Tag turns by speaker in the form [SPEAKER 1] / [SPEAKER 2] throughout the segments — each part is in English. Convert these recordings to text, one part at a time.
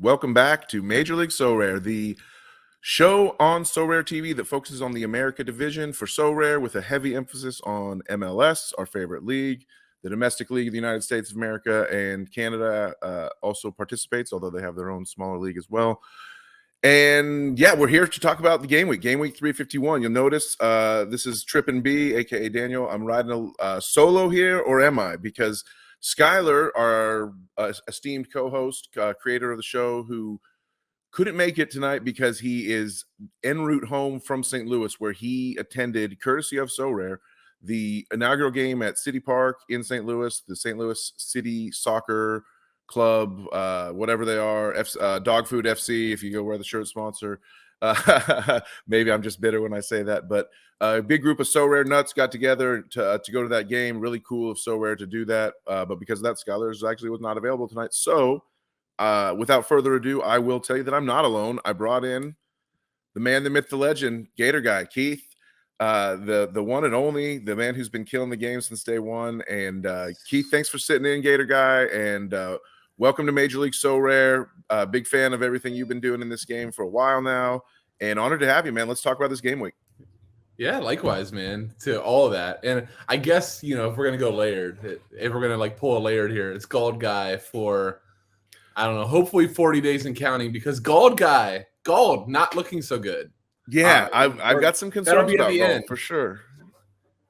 [SPEAKER 1] Welcome back to Major League Sorare, the show on Sorare TV that focuses on the America division for Sorare with a heavy emphasis on MLS, our favorite league. The domestic league of the United States of America and Canada also participates, although they have their own smaller league as well. And yeah, we're here to talk about the game week 351. You'll notice this is TrippinB, aka Daniel. I'm riding a solo here, or am I? Because Skylar, our esteemed co-host, creator of the show, who couldn't make it tonight because he is en route home from St. Louis, where he attended, courtesy of Sorare, the inaugural game at City Park in St. Louis, the St. Louis City Soccer Club, whatever they are, Dog Food FC, if you go wear the shirt sponsor. Maybe I'm just bitter when I say that, but a big group of Sorare nuts got together to go to that game. Really cool of Sorare to do that, but because of that, Skylar's actually was not available tonight. So without further ado, I will tell you that I'm not alone. I brought in the man, the myth, the legend, Gator Guy, Keith. The one and only, the man who's been killing the game since day one. And Keith, thanks for sitting in, Gator Guy, and welcome to Major League Sorare. Big fan of everything you've been doing in this game for a while now, and honored to have you, man. Let's talk about this game week.
[SPEAKER 2] Yeah, likewise, man, to all of that. And I guess, if we're going to go layered, if we're going to pull a layered here, it's Gold Guy for, I don't know, hopefully 40 days and counting, because Gold not looking so good.
[SPEAKER 1] Yeah, I've got some concerns about Gold, for sure.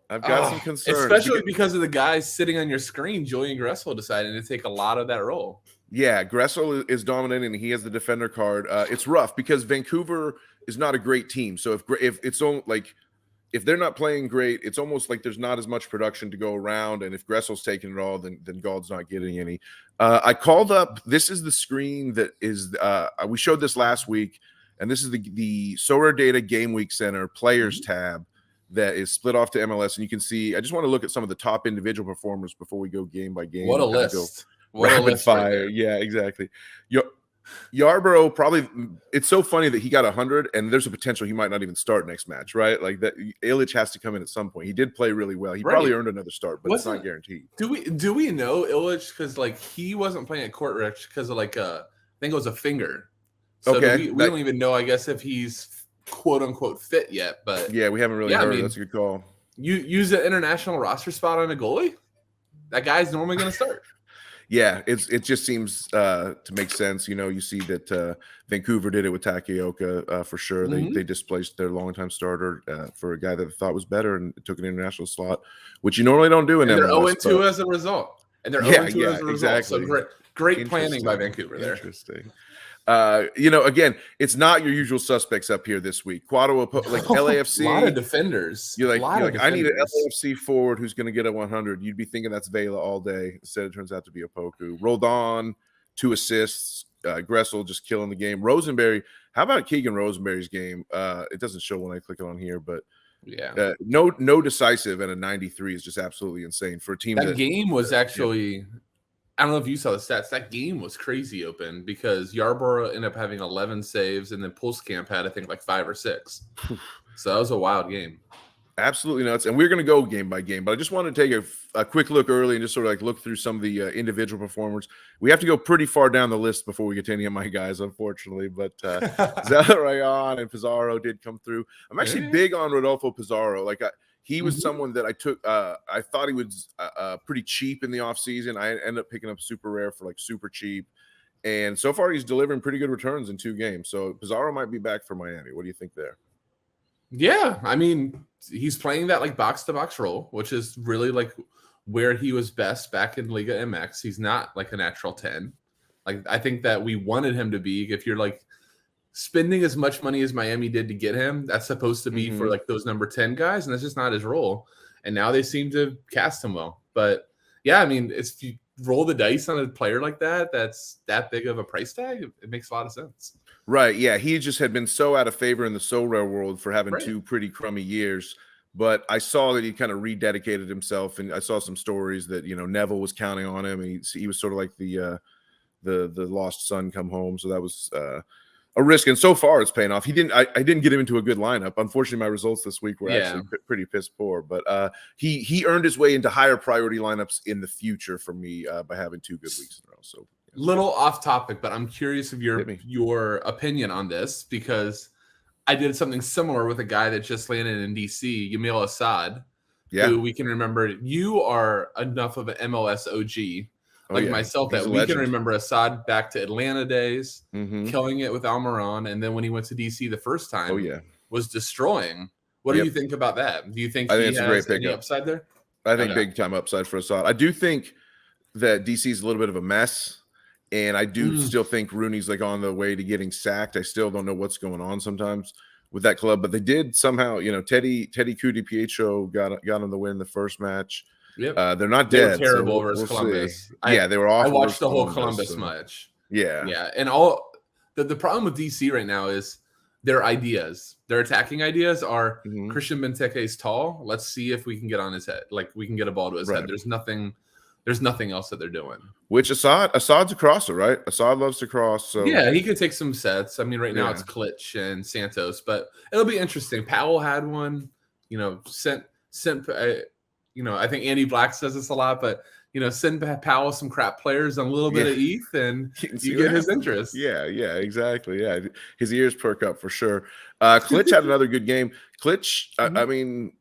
[SPEAKER 1] I've got some concerns.
[SPEAKER 2] Especially because of the guys sitting on your screen, Julian Gressel deciding to take a lot of that role.
[SPEAKER 1] Yeah, Gressel is dominating, and he has the defender card. It's rough because Vancouver is not a great team. So if it's if they're not playing great, it's almost like there's not as much production to go around. And if Gressel's taking it all, then Gold's not getting any. I called up. This is the screen that is. We showed this last week, and this is the Sorare Data Game Week Center Players tab that is split off to MLS, and you can see. I just want to look at some of the top individual performers before we go game by game.
[SPEAKER 2] What a list!
[SPEAKER 1] What rapid a list fire! Right, yeah, exactly. Yarborough probably. It's so funny that he got 100, and there's a potential he might not even start next match, right? Like that, Illich has to come in at some point. He did play really well. He probably earned another start, but it's not guaranteed.
[SPEAKER 2] Do we know Illich because he wasn't playing at Courtridge because of I think it was a finger. So we don't even know, I guess, if he's quote unquote fit yet. But
[SPEAKER 1] yeah, we haven't really heard. That's a good call.
[SPEAKER 2] You use an international roster spot on a goalie, that guy's normally going to start.
[SPEAKER 1] Yeah, it just seems to make sense. You see that Vancouver did it with Takaoka for sure. They displaced their longtime starter for a guy that they thought was better and took an international slot, which you normally don't do in MLS.
[SPEAKER 2] They're 0-2 as a result. And they're 0-2 as a result.
[SPEAKER 1] Exactly.
[SPEAKER 2] So great planning by Vancouver there.
[SPEAKER 1] Interesting. Again, it's not your usual suspects up here this week. Quado, LAFC.
[SPEAKER 2] A lot of defenders.
[SPEAKER 1] You're like, I need an LAFC forward who's going to get a 100. You'd be thinking that's Vela all day. Instead, it turns out to be a Poku. Roldan, 2 assists. Gressel just killing the game. Rosenberry. How about Keegan Rosenberry's game? It doesn't show when I click it on here, but
[SPEAKER 2] yeah,
[SPEAKER 1] no decisive, and a 93 is just absolutely insane for a team.
[SPEAKER 2] That game was actually. I don't know if you saw the stats. That game was crazy open because Yarborough ended up having 11 saves, and then Pulskamp had, I think, 5 or 6. So that was a wild game.
[SPEAKER 1] Absolutely nuts. And we're going to go game by game, but I just wanted to take a quick look early and just sort of look through some of the individual performers. We have to go pretty far down the list before we get to any of my guys, unfortunately, but Zelarayan and Pizarro did come through. I'm actually big on Rodolfo Pizarro. He was someone that I took. I thought he was pretty cheap in the offseason. I ended up picking up super rare for super cheap. And so far, he's delivering pretty good returns in 2 games. So Pizarro might be back for Miami. What do you think there?
[SPEAKER 2] Yeah, I mean, he's playing that box-to-box role, which is really where he was best back in Liga MX. He's not a natural 10. I think that we wanted him to be. If you're spending as much money as Miami did to get him, that's supposed to be for those number 10 guys, and that's just not his role. And now they seem to cast him well. But yeah, I mean, if you roll the dice on a player like that, that's that big of a price tag, it makes a lot of sense.
[SPEAKER 1] Right. Yeah, he just had been so out of favor in the Sorare world for having 2 pretty crummy years. But I saw that he kind of rededicated himself, and I saw some stories that Neville was counting on him. And he was sort of like the lost son come home. So that was a risk, and so far it's paying off. I didn't get him into a good lineup. Unfortunately, my results this week were actually pretty piss poor. But he earned his way into higher priority lineups in the future for me by having 2 good weeks in a row. So
[SPEAKER 2] Little off topic, but I'm curious of
[SPEAKER 1] Hit me.
[SPEAKER 2] your opinion on this, because I did something similar with a guy that just landed in DC, Yamil Assad,
[SPEAKER 1] Yeah.
[SPEAKER 2] who we can remember. You are enough of an MLS OG like myself
[SPEAKER 1] He's
[SPEAKER 2] that
[SPEAKER 1] a
[SPEAKER 2] we can
[SPEAKER 1] legend.
[SPEAKER 2] remember Assad back to Atlanta days,
[SPEAKER 1] Mhm.
[SPEAKER 2] killing it with Almiron, and then when he went to DC the first time, was destroying. What do you think about that? Do you think
[SPEAKER 1] I
[SPEAKER 2] he
[SPEAKER 1] think it's a
[SPEAKER 2] has
[SPEAKER 1] great
[SPEAKER 2] any
[SPEAKER 1] pickup.
[SPEAKER 2] upside there?
[SPEAKER 1] I think big time upside for Assad. I do think that DC is a little bit of a mess, and I do still think Rooney's like on the way to getting sacked. I still don't know what's going on sometimes with that club, but they did somehow. Teddy Cudi Pietro got him the win the first match.
[SPEAKER 2] Yep.
[SPEAKER 1] They're not
[SPEAKER 2] They were
[SPEAKER 1] dead.
[SPEAKER 2] terrible
[SPEAKER 1] So
[SPEAKER 2] versus Columbus.
[SPEAKER 1] They were awful.
[SPEAKER 2] I watched
[SPEAKER 1] versus
[SPEAKER 2] the whole Columbus
[SPEAKER 1] so.
[SPEAKER 2] match.
[SPEAKER 1] Yeah.
[SPEAKER 2] And the problem with DC right now is their ideas. Their attacking ideas are Christian Benteke is tall. Let's see if we can get on his head. Like, we can get a ball to his head. There's nothing else that they're doing.
[SPEAKER 1] Which Assad's a crosser, right? Assad loves to cross. So
[SPEAKER 2] yeah, he could take some sets. I mean, right now it's Klitsch and Santos, but it'll be interesting. Powell had one, sent I think Andy Black says this a lot, but send Powell some crap players on a little bit of ETH, and you get his interest.
[SPEAKER 1] Yeah, exactly. Yeah, his ears perk up for sure. Klitsch had another good game. Klitsch, I mean,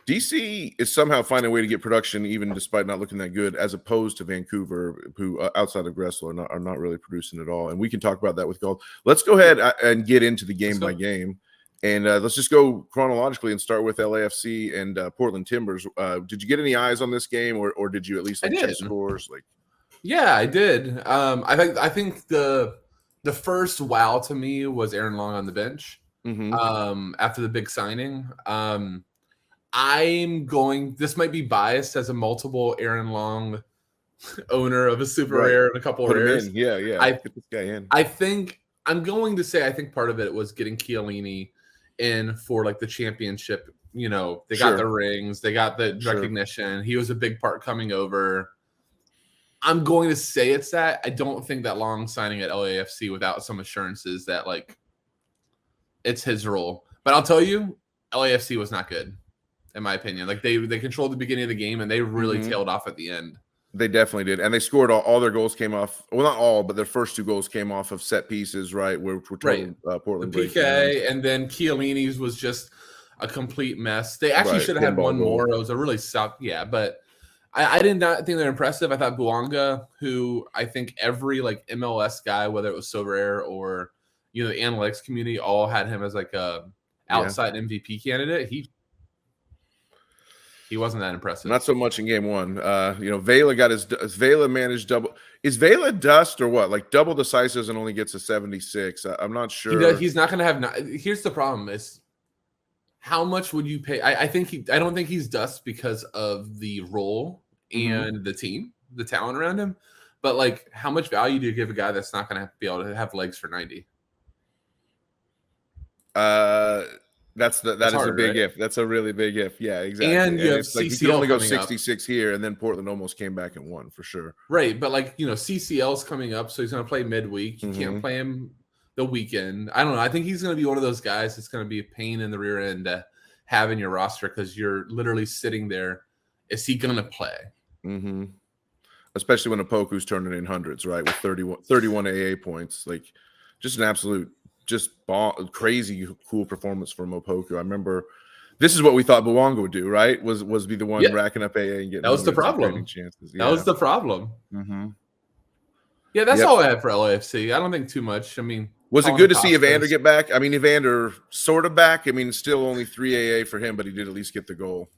[SPEAKER 1] DC is somehow finding a way to get production, even despite not looking that good, as opposed to Vancouver, who outside of Gressel are not really producing at all. And we can talk about that with gold. Let's go ahead and get into the game by game. And let's just go chronologically and start with LAFC and Portland Timbers. Did you get any eyes on this game, or did you at least check scores?
[SPEAKER 2] Yeah, I did. I think the first wow to me was Aaron Long on the bench after the big signing. This might be biased as a multiple Aaron Long owner of a super rare and a couple of rares.
[SPEAKER 1] Yeah. Get this guy in.
[SPEAKER 2] I think part of it was getting Chiellini in for like the championship. They got the rings, they got the recognition. He was a big part coming over. I'm going to say it's that. I don't think that Long signing at LAFC without some assurances that like it's his role. But I'll tell you, LAFC was not good, in my opinion. Like they controlled the beginning of the game and they really tailed off at the end.
[SPEAKER 1] They definitely did. And they scored all their goals came off. Well, not all, but their first two goals came off of set pieces, right? Where Portland
[SPEAKER 2] the PK, and then Chiellini's was just a complete mess. They actually should have had one more. It was a really but I did not think they're impressive. I thought Bouanga, who I think every like MLS guy, whether it was Sorare or the analytics community, all had him as like a outside MVP candidate. He wasn't that impressive.
[SPEAKER 1] Not so much in game one. Vela Vela managed double. Is Vela dust or what? Like double decisives and only gets a 76. I'm not sure.
[SPEAKER 2] He's not going to have. Here's the problem: is how much would you pay? I don't think he's dust because of the role and the team, the talent around him. But like, how much value do you give a guy that's not going to be able to have legs for 90?
[SPEAKER 1] That is a big if. That's a really big if. Yeah, exactly.
[SPEAKER 2] And you have
[SPEAKER 1] it's like
[SPEAKER 2] CCL
[SPEAKER 1] you can only go
[SPEAKER 2] coming
[SPEAKER 1] 66 up here, and then Portland almost came back and won for sure.
[SPEAKER 2] Right, but like CCL's coming up, so he's going to play midweek. You can't play him the weekend. I don't know. I think he's going to be one of those guys that's going to be a pain in the rear end to have in your roster because you're literally sitting there. Is he going to play?
[SPEAKER 1] Especially when Opoku's turning in hundreds, right? With 31 AA points, like just an absolute. Crazy cool performance from Opoku. I remember this is what we thought Bouanga would do, right? Was be the one racking up AA and getting
[SPEAKER 2] that was the problem.
[SPEAKER 1] Chances.
[SPEAKER 2] That was the problem. Yeah, that's all I had for LAFC. I don't think too much. I mean,
[SPEAKER 1] was it good to see Evander get back? I mean, Evander sort of back. I mean, still only 3 AA for him, but he did at least get the goal.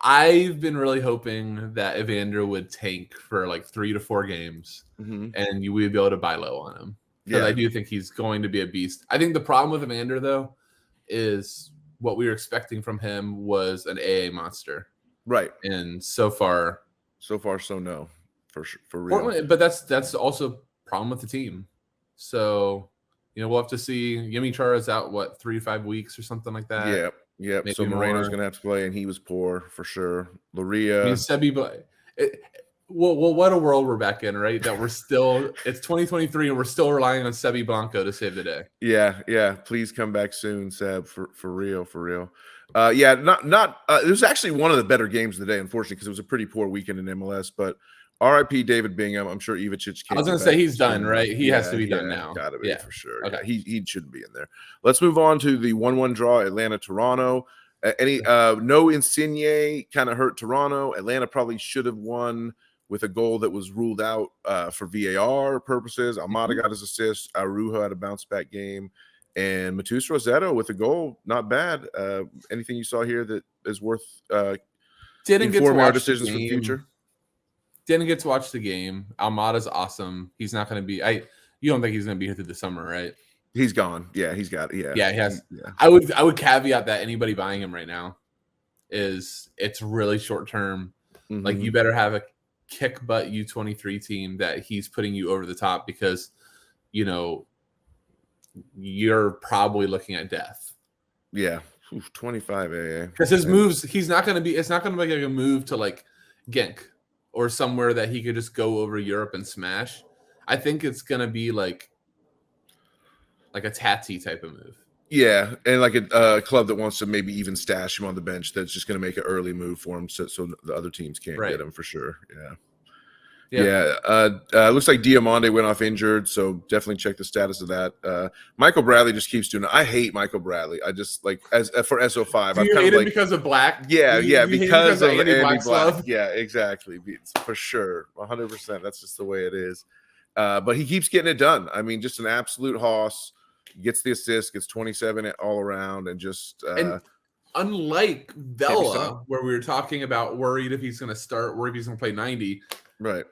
[SPEAKER 2] I've been really hoping that Evander would tank for like 3 to 4 games, and you would be able to buy low on him. Because I do think he's going to be a beast. I think the problem with Evander, though, is what we were expecting from him was an AA monster.
[SPEAKER 1] Right.
[SPEAKER 2] And so far, so
[SPEAKER 1] no. For real.
[SPEAKER 2] Portland, but that's also a problem with the team. So, we'll have to see. Yemi Chara's out, 3 to 5 weeks or something like that?
[SPEAKER 1] Yeah. So Moreno's going to have to play, and he was poor for sure. Loria.
[SPEAKER 2] I mean, Sebi, well, what a world we're back in, right? That it's 2023 and we're still relying on Sebi Blanco to save the day.
[SPEAKER 1] Yeah. Please come back soon, Seb, for real. Yeah, not. It was actually one of the better games of the day, unfortunately, because it was a pretty poor weekend in MLS. But R.I.P. David Bingham. I'm sure Ivacic.
[SPEAKER 2] I was going to say he's done, right? He has to be done now.
[SPEAKER 1] Got to be for sure.
[SPEAKER 2] Okay.
[SPEAKER 1] Yeah, he shouldn't be in there. Let's move on to the 1-1 draw. Atlanta-Toronto. No Insigne kind of hurt Toronto. Atlanta probably should have won with a goal that was ruled out for VAR purposes. Almada got his assist. Arujo had a bounce back game. And Matheus Rossetto with a goal, not bad. Anything you saw here that is worth informing our decisions for the future?
[SPEAKER 2] Didn't get to watch the game. Almada's awesome. He's not going to be. You don't think he's going to be here through the summer, right?
[SPEAKER 1] He's gone. Yeah, he's got it.
[SPEAKER 2] Yeah, he has. Yeah. I would caveat that anybody buying him right now it's really short term. Mm-hmm. Like you better have a kick butt U23 team that he's putting you over the top because you're probably looking at death.
[SPEAKER 1] Yeah. 25 AA.
[SPEAKER 2] Because his moves, it's not going to be like a move to like Genk or somewhere that he could just go over Europe and smash. I think it's going to be like a Tati type of move.
[SPEAKER 1] Yeah, and like a club that wants to maybe even stash him on the bench that's just going to make an early move for him so the other teams can't get him for sure. Yeah. Looks like Diamande went off injured, so definitely check the status of that. Michael Bradley just keeps doing it. I hate Michael Bradley. I just like for SO5.
[SPEAKER 2] Do you hate him because of Black?
[SPEAKER 1] Yeah, because of Andy Black.
[SPEAKER 2] Love?
[SPEAKER 1] Yeah, exactly. For sure, 100%. That's just the way it is. But he keeps getting it done. I mean, just an absolute hoss. Gets the assist, gets 27 all around, and just
[SPEAKER 2] and unlike Vela, where we were talking about worried if he's going to start, worried if he's going to play 90.
[SPEAKER 1] Right.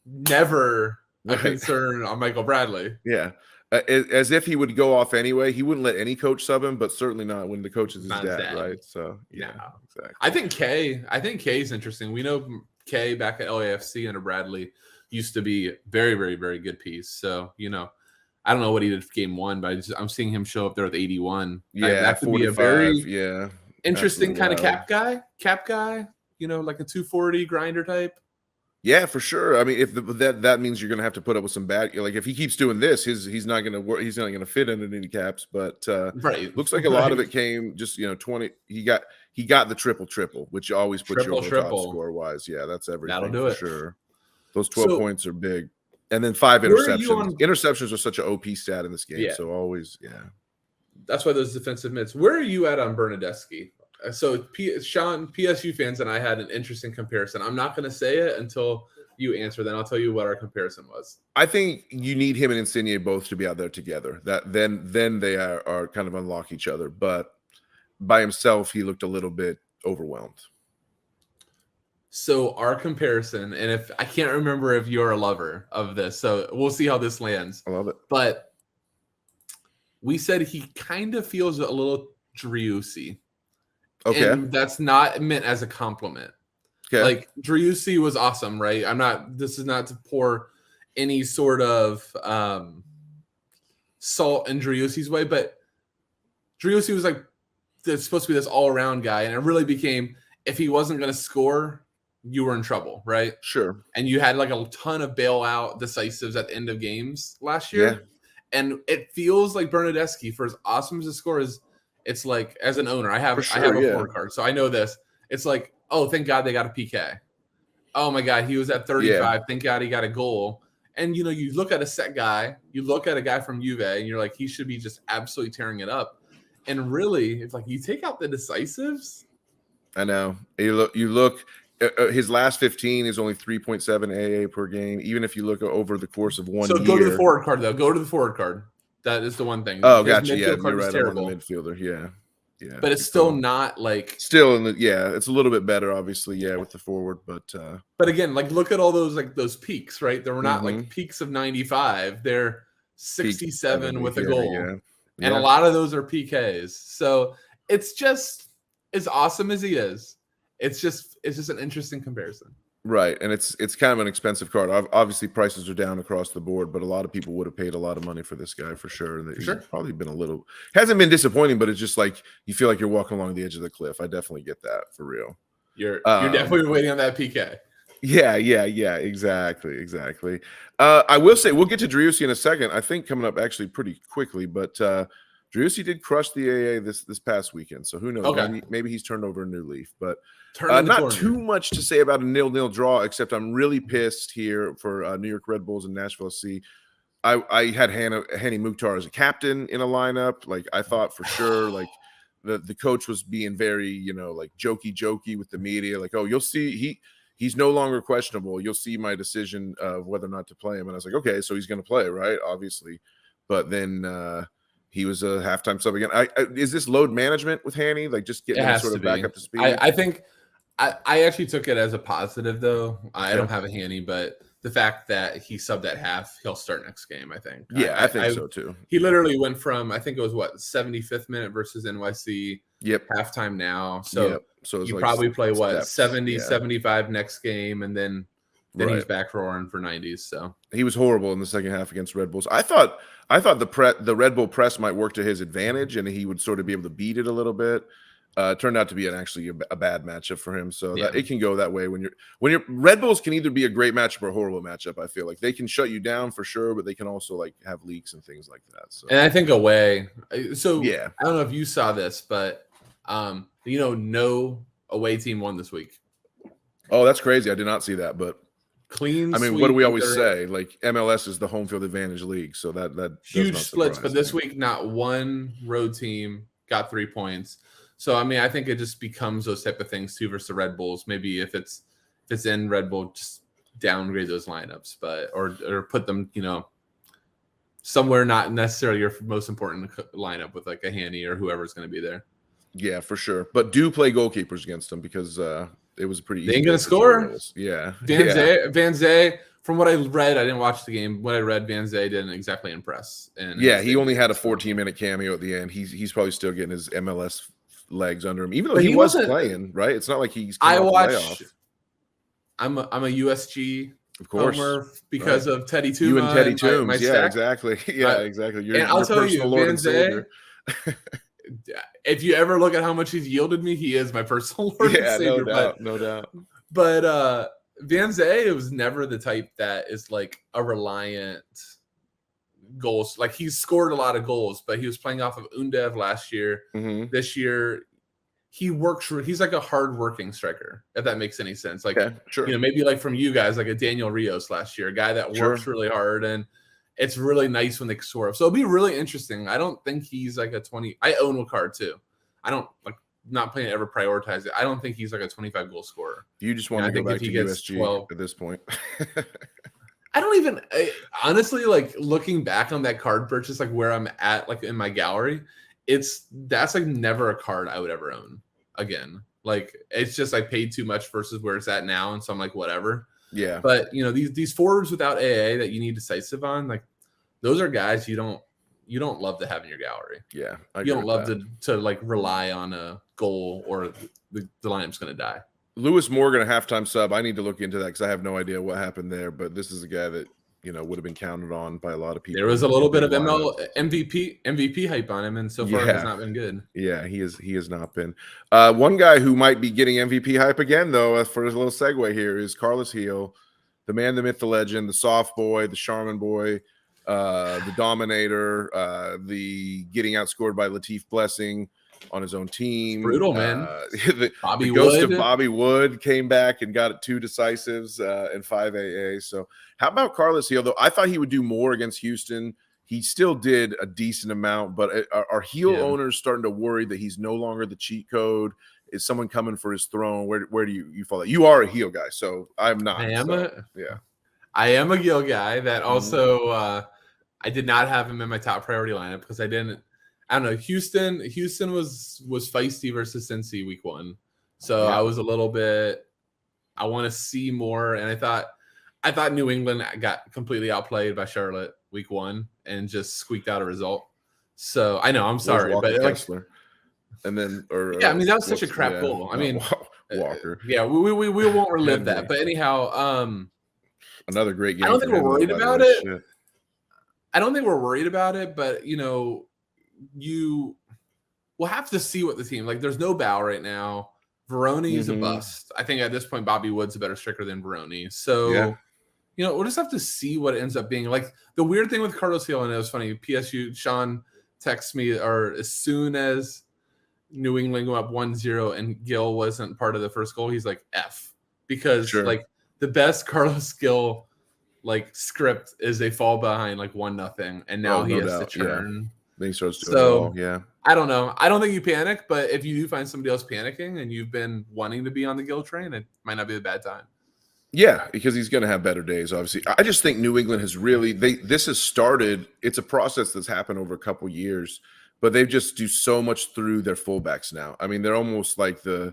[SPEAKER 2] Never a concern on Michael Bradley.
[SPEAKER 1] Yeah. As if he would go off anyway. He wouldn't let any coach sub him, but certainly not when the coach is his dad, right? So, yeah, exactly.
[SPEAKER 2] I think K is interesting. We know K back at LAFC under Bradley used to be very, very, very good piece. So, I don't know what he did for game one, but I'm seeing him show up there with 81.
[SPEAKER 1] Yeah,
[SPEAKER 2] that could be a very interesting kind of cap guy, like a 240 grinder type.
[SPEAKER 1] Yeah, for sure. I mean, if that means you're going to have to put up with some bad, like if he keeps doing this, he's not going to work. He's not going to fit into any caps. But looks like a lot of it came just 20. He got the triple, which always puts you over the top score wise. Yeah, that's everything.
[SPEAKER 2] That'll do it.
[SPEAKER 1] Sure. Those 12 points are big. And then 5 interceptions. Interceptions are such an OP stat in this game. Yeah. So always,
[SPEAKER 2] That's why those defensive mids. Where are you at on Bernadeschi? So Sean, PSU fans and I had an interesting comparison. I'm not going to say it until you answer. Then I'll tell you what our comparison was.
[SPEAKER 1] I think you need him and Insigne both to be out there together. That then they are kind of unlock each other. But by himself, he looked a little bit overwhelmed.
[SPEAKER 2] So our comparison, and if I can't remember if you're a lover of this, so we'll see how this lands.
[SPEAKER 1] I love it.
[SPEAKER 2] But we said he kind of feels a little Driussi.
[SPEAKER 1] Okay.
[SPEAKER 2] And that's not meant as a compliment.
[SPEAKER 1] Okay.
[SPEAKER 2] Like Driussi was awesome, right? This is not to pour any sort of salt in Driussi's way, but Driussi was like supposed to be this all-around guy, and it really became if he wasn't going to score, you were in trouble, right?
[SPEAKER 1] Sure.
[SPEAKER 2] And you had like a ton of bailout decisives at the end of games last year.
[SPEAKER 1] Yeah.
[SPEAKER 2] And it feels like Bernadeschi, for as awesome as his score is, it's like as an owner, I have a forward card, so I know this. It's like, oh, thank God they got a PK. Oh my God, he was at 35. Yeah. Thank God he got a goal. And you look at a set guy, you look at a guy from Juve, and you're like, he should be just absolutely tearing it up. And really, it's like you take out the decisives.
[SPEAKER 1] I know. You look. His last 15 is only 3.7 AA per game. Even if you look over the course of 1 year.
[SPEAKER 2] So go to the forward card, though. Go to the forward card. That is the one thing.
[SPEAKER 1] Oh, gotcha. Yeah, you're right. I'm on the midfielder. Yeah.
[SPEAKER 2] But it's still not like.
[SPEAKER 1] Still in the it's a little bit better, obviously. Yeah, with the forward, but.
[SPEAKER 2] But again, like look at all those peaks, right? They were not like peaks of 95. They're 67 with a goal, and a lot of those are PKs. So it's just as awesome as he is. It's just an interesting comparison.
[SPEAKER 1] Right. And it's kind of an expensive card. Obviously prices are down across the board, but a lot of people would have paid a lot of money for this guy for sure. And he's probably been hasn't been disappointing, but it's just like you feel like you're walking along the edge of the cliff. I definitely get that for real.
[SPEAKER 2] You're definitely waiting on that PK.
[SPEAKER 1] Yeah, exactly. I will say we'll get to Driussi in a second. I think coming up actually pretty quickly, but Driussi did crush the AA this past weekend, so who knows?
[SPEAKER 2] Okay.
[SPEAKER 1] Maybe he's turned over a new leaf, but
[SPEAKER 2] Turning the
[SPEAKER 1] not
[SPEAKER 2] corner.
[SPEAKER 1] too much to say about a 0-0 draw, except I'm really pissed here for New York Red Bulls and Nashville SC. I had Hani Mukhtar as a captain in a lineup. Like, I thought for sure, like, the coach was being very, like jokey with the media. Like, oh, you'll see he's no longer questionable. You'll see my decision of whether or not to play him. And I was like, okay, so he's going to play, right? Obviously. But then he was a halftime sub again. Is this load management with Hani? Like, just getting him sort of back up to speed?
[SPEAKER 2] I think I actually took it as a positive, though. I don't have a Hani, but the fact that he subbed at half, he'll start next game, I think.
[SPEAKER 1] Yeah, I think so too.
[SPEAKER 2] He literally went from, I think it was 75th minute versus NYC.
[SPEAKER 1] Yep.
[SPEAKER 2] Halftime now. So, you
[SPEAKER 1] like
[SPEAKER 2] probably play
[SPEAKER 1] steps.
[SPEAKER 2] 70, 75 next game, and then he's back roaring for 90s. So
[SPEAKER 1] he was horrible in the second half against Red Bulls. I thought the Red Bull press might work to his advantage, and he would sort of be able to beat it a little bit. Turned out to be actually a bad matchup for him. So that it can go that way when you're Red Bulls can either be a great matchup or a horrible matchup. I feel like they can shut you down for sure, but they can also like have leaks and things like that. So,
[SPEAKER 2] and I think away. So
[SPEAKER 1] yeah,
[SPEAKER 2] I don't know if you saw this, but no away team won this week.
[SPEAKER 1] Oh, that's crazy. I did not see that, but
[SPEAKER 2] clean.
[SPEAKER 1] I mean, what do we always say? Like, MLS is the home field advantage league, so that
[SPEAKER 2] huge splits. But this week, not one road team got 3 points. So, I mean, I think it just becomes those type of things too versus the Red Bulls. Maybe if it's in Red Bull, just downgrade those lineups, but or put them, somewhere not necessarily your most important lineup with like a Hani or whoever's going to be there.
[SPEAKER 1] Yeah, for sure. But do play goalkeepers against them because it was a pretty easy.
[SPEAKER 2] They ain't going to score.
[SPEAKER 1] Yeah.
[SPEAKER 2] Van Zee, from what I read, I didn't watch the game. What I read, Van Zee didn't exactly impress. And
[SPEAKER 1] yeah, he only had a 14-minute cameo at the end. He's probably still getting his MLS legs under him, even though he was playing, right? It's not like he's
[SPEAKER 2] I watch. I'm a USG,
[SPEAKER 1] of course,
[SPEAKER 2] homer because of Teddy Tuma.
[SPEAKER 1] You and Teddy Toombs,
[SPEAKER 2] my
[SPEAKER 1] exactly. Yeah, exactly.
[SPEAKER 2] And I'll tell you, Van Zee, if you ever look at how much he's yielded me, he is my personal Lord and Savior.
[SPEAKER 1] No doubt.
[SPEAKER 2] But Van Zee was never the type that is like a reliant goals. Like, he's scored a lot of goals, but he was playing off of Undev last year.
[SPEAKER 1] Mm-hmm.
[SPEAKER 2] This year, he works. He's like a hard-working striker, if that makes any sense. Like,
[SPEAKER 1] sure.
[SPEAKER 2] Maybe like from you guys, like a Daniel Rios last year, a guy that works really hard, and it's really nice when they score. So it'll be really interesting. I don't think he's like a 20. I own a card too. I don't like not playing to ever prioritize it. I don't think he's like a 25 goal scorer.
[SPEAKER 1] You just want to go back to USG 12, at this point.
[SPEAKER 2] I don't even honestly, like, looking back on that card purchase, like where I'm at, like in my gallery, that's like never a card I would ever own again. Like, it's just I paid too much versus where it's at now, and so I'm like, whatever.
[SPEAKER 1] Yeah.
[SPEAKER 2] But these forwards without AA that you need decisive on, like, those are guys you don't love to have in your gallery.
[SPEAKER 1] Yeah,
[SPEAKER 2] you don't love to like rely on a goal or the lineup's going to die.
[SPEAKER 1] Lewis Morgan, a halftime sub. I need to look into that because I have no idea what happened there. But this is a guy that would have been counted on by a lot of people.
[SPEAKER 2] There was a little bit of MVP hype on him, and so far it has not been good.
[SPEAKER 1] Yeah, he has not been. One guy who might be getting MVP hype again, though, for a little segue here, is Carlos Gil, the man, the myth, the legend, the soft boy, the Charmin boy, the dominator, the getting outscored by Latif Blessing on his own team.
[SPEAKER 2] It's brutal, man.
[SPEAKER 1] The ghost of Bobby Wood came back and got 2 decisives and 5 AA. So how about Carlos Gil, though? I thought he would do more against Houston. He still did a decent amount, but are Gil owners starting to worry that he's no longer the cheat code? Is someone coming for his throne? Where do you fall? You are a Gil guy, so I'm not.
[SPEAKER 2] I am a Gil guy that also I did not have him in my top priority lineup because I don't know. Houston was feisty versus Cincy week 1. So I was a little bit, I want to see more. And I thought New England got completely outplayed by Charlotte week 1 and just squeaked out a result. So I know, I'm sorry, but
[SPEAKER 1] Kessler. And then,
[SPEAKER 2] I mean, that was such a crap goal. I mean,
[SPEAKER 1] Walker.
[SPEAKER 2] We won't relive that. But anyhow,
[SPEAKER 1] another great game.
[SPEAKER 2] I don't think we're worried about it. I don't think we're worried about it, but you will have to see what the team, like, there's no Bow right now. Veroni is a bust. I think at this point Bobby Wood's a better striker than Veroni. So we'll just have to see what it ends up being. Like, the weird thing with Carlos Gil, and it was funny, PSU Sean texts me, or as soon as New England go up 1-0 and Gil wasn't part of the first goal, he's like F, because
[SPEAKER 1] Sure.
[SPEAKER 2] like the best Carlos Gil like script is they fall behind like 1-0, and now he has to turn.
[SPEAKER 1] Then he starts doing it all. Yeah.
[SPEAKER 2] I don't know. I don't think you panic, but if you do find somebody else panicking and you've been wanting to be on the Gil train, it might not be a bad time.
[SPEAKER 1] Yeah, because he's going to have better days, obviously. I just think New England has really this has started. It's a process that's happened over a couple years, but they just do so much through their fullbacks now. I mean, they're almost like the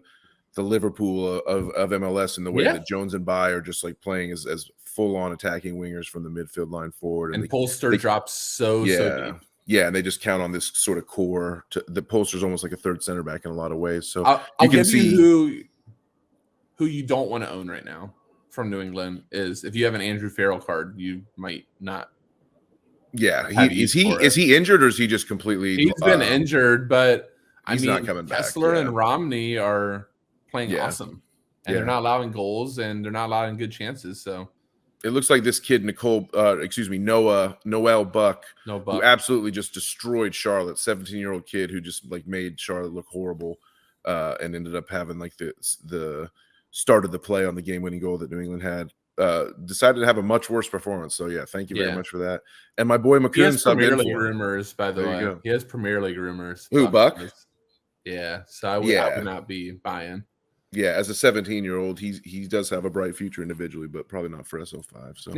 [SPEAKER 1] Liverpool of MLS in the way that Jones and Bai are just like playing as full on attacking wingers from the midfield line forward.
[SPEAKER 2] And Polster drops so deep.
[SPEAKER 1] Yeah, and they just count on this sort of core. The Polster's almost like a third center back in a lot of ways. So
[SPEAKER 2] I'll give you who you don't want to own right now from New England is if you have an Andrew Farrell card, you might not.
[SPEAKER 1] Yeah, is he injured or is he just completely?
[SPEAKER 2] He's been injured, but
[SPEAKER 1] he's not coming back.
[SPEAKER 2] Kessler and Romney are playing awesome, and they're not allowing goals and they're not allowing good chances. So
[SPEAKER 1] it looks like this kid Noel Buck, who absolutely just destroyed Charlotte. 17-year-old kid who just like made Charlotte look horrible, and ended up having like the start of the play on the game-winning goal that New England had. Decided to have a much worse performance. So yeah, thank you very much for that. And my boy McCoon,
[SPEAKER 2] he has Premier League rumors, by the way. He has Premier League rumors.
[SPEAKER 1] Who, Buck?
[SPEAKER 2] Yeah, so I would not be buying.
[SPEAKER 1] Yeah, as a 17-year-old, he does have a bright future individually, but probably not for SO5. So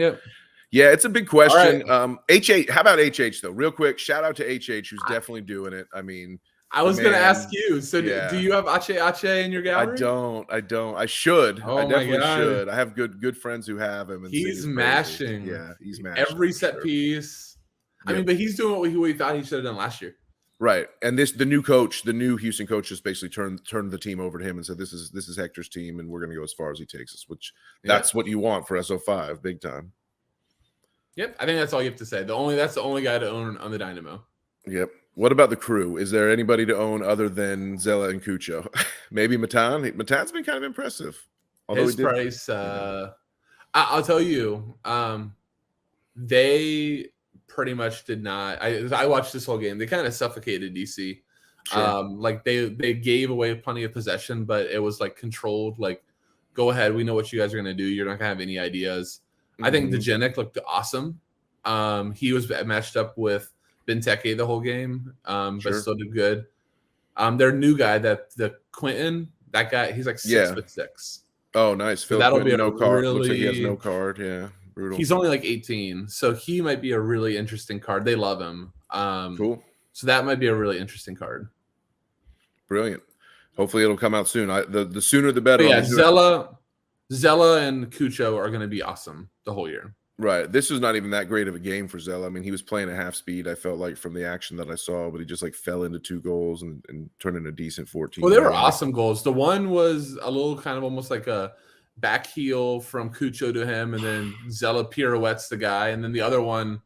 [SPEAKER 1] yeah, it's a big question. Right. How about HH though? Real quick, shout out to HH, who's definitely doing it. I mean,
[SPEAKER 2] I was going to ask you. So do you have Ache in your gallery?
[SPEAKER 1] I don't. I should. I definitely should. I have good friends who have him. And
[SPEAKER 2] he's mashing.
[SPEAKER 1] Yeah, he's mashing.
[SPEAKER 2] Every set piece. I mean, but he's doing what we thought he should have done last year.
[SPEAKER 1] Right. And the new Houston coach just basically turned the team over to him and said, this is Hector's team and we're going to go as far as he takes us, which that's what you want for SO5, big time.
[SPEAKER 2] Yep. I think that's all you have to say. That's the only guy to own on the Dynamo.
[SPEAKER 1] Yep. What about the crew? Is there anybody to own other than Zella and Cucho? Maybe Matan. Matan's been kind of impressive.
[SPEAKER 2] Although his price, I'll tell you, they pretty much did not. I watched this whole game. They kind of suffocated DC. Sure. Like they gave away plenty of possession, but it was like controlled. Like, go ahead. We know what you guys are going to do. You're not going to have any ideas. I think Dejanic looked awesome. He was matched up with Benteke the whole game, but still did good. Their new guy, the Quentin, that guy, he's like 6'6".
[SPEAKER 1] Oh, nice.
[SPEAKER 2] So that'll be
[SPEAKER 1] no card. Looks like he has no card. Yeah, brutal.
[SPEAKER 2] He's only like 18, so he might be a really interesting card. They love him.
[SPEAKER 1] Cool.
[SPEAKER 2] So that might be a really interesting card.
[SPEAKER 1] Brilliant. Hopefully it'll come out soon. The sooner the better.
[SPEAKER 2] But yeah, Zella and Cucho are going to be awesome the whole year.
[SPEAKER 1] Right. This was not even that great of a game for Zella. I mean, he was playing at half speed, I felt like, from the action that I saw, but he just like fell into 2 goals and turned in a decent 14.
[SPEAKER 2] Well, they were awesome goals. The one was a little kind of almost like a back heel from Cucho to him, and then Zella pirouettes the guy. And then the other one,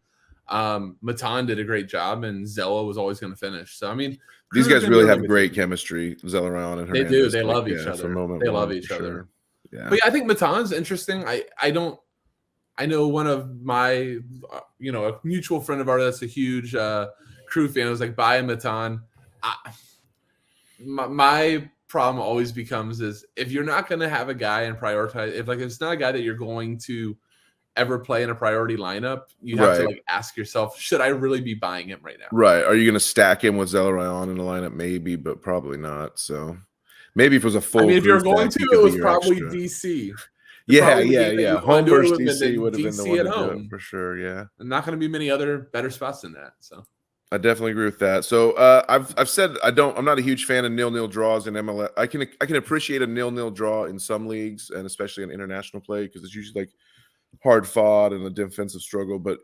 [SPEAKER 2] Matan did a great job, and Zella was always going to finish. So, I mean,
[SPEAKER 1] these guys really have great chemistry, Zella and Hernandez.
[SPEAKER 2] They do. They love each other. They love each other.
[SPEAKER 1] Yeah.
[SPEAKER 2] But yeah, I think Matan's interesting. I know one of my, a mutual friend of ours that's a huge crew fan was like, buy Matan. My problem always becomes is if you're not going to have a guy and prioritize, if it's not a guy that you're going to ever play in a priority lineup, you have to like ask yourself, should I really be buying him right now?
[SPEAKER 1] Right. Are you going to stack him with Zella in the lineup? Maybe, but probably not. So maybe if it was a full,
[SPEAKER 2] if you're going to, it was probably DC.
[SPEAKER 1] Yeah. Home versus DC would have been the one to do it for sure. Yeah,
[SPEAKER 2] and not going to be many other better spots than that. So
[SPEAKER 1] I definitely agree with that. So I've said I'm not a huge fan of 0-0 draws in MLS. I can appreciate a 0-0 draw in some leagues and especially in international play because it's usually like hard fought and a defensive struggle. But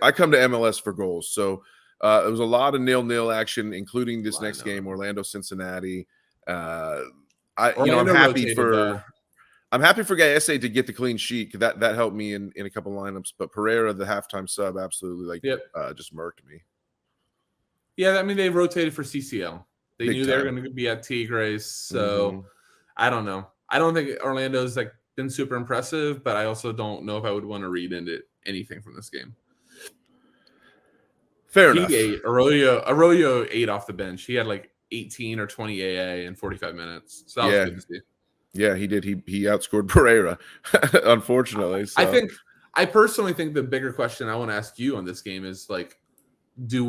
[SPEAKER 1] I come to MLS for goals. So it was a lot of 0-0 action, including this next game, Orlando Cincinnati. I'm happy for. I'm happy for Gaese to get the clean sheet. That helped me in a couple lineups. But Pereira, the halftime sub, absolutely just murked me.
[SPEAKER 2] Yeah, I mean they rotated for CCL. They knew they were going to be at Tigres, so I don't know. I don't think Orlando's like been super impressive, but I also don't know if I would want to read into anything from this game.
[SPEAKER 1] Fair
[SPEAKER 2] He
[SPEAKER 1] enough.
[SPEAKER 2] ate. Arroyo ate off the bench. He had like 18 or 20 AA in 45 minutes. So that was good to see.
[SPEAKER 1] Yeah, he did. He outscored Pereira, unfortunately. So.
[SPEAKER 2] I personally think the bigger question I want to ask you on this game is like, does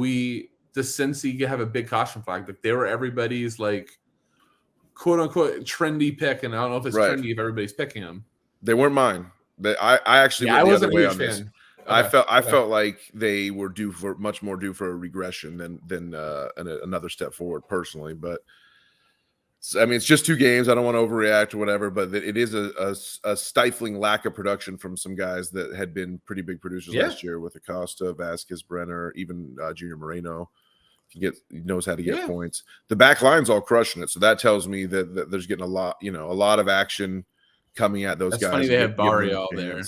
[SPEAKER 2] Cincy have a big caution flag? Like they were everybody's like quote unquote trendy pick, and I don't know if it's trendy if everybody's picking them.
[SPEAKER 1] They weren't mine. I actually went the other way on this. Okay. I felt like they were much more due for a regression than another step forward personally. But I mean, it's just 2 games. I don't want to overreact or whatever, but it is a stifling lack of production from some guys that had been pretty big producers last year with Acosta, Vasquez, Brenner, even Junior Moreno. He knows how to get points. The back line's all crushing it, so that tells me that there's getting a lot of action coming at those guys.
[SPEAKER 2] That's funny they have Barrio there.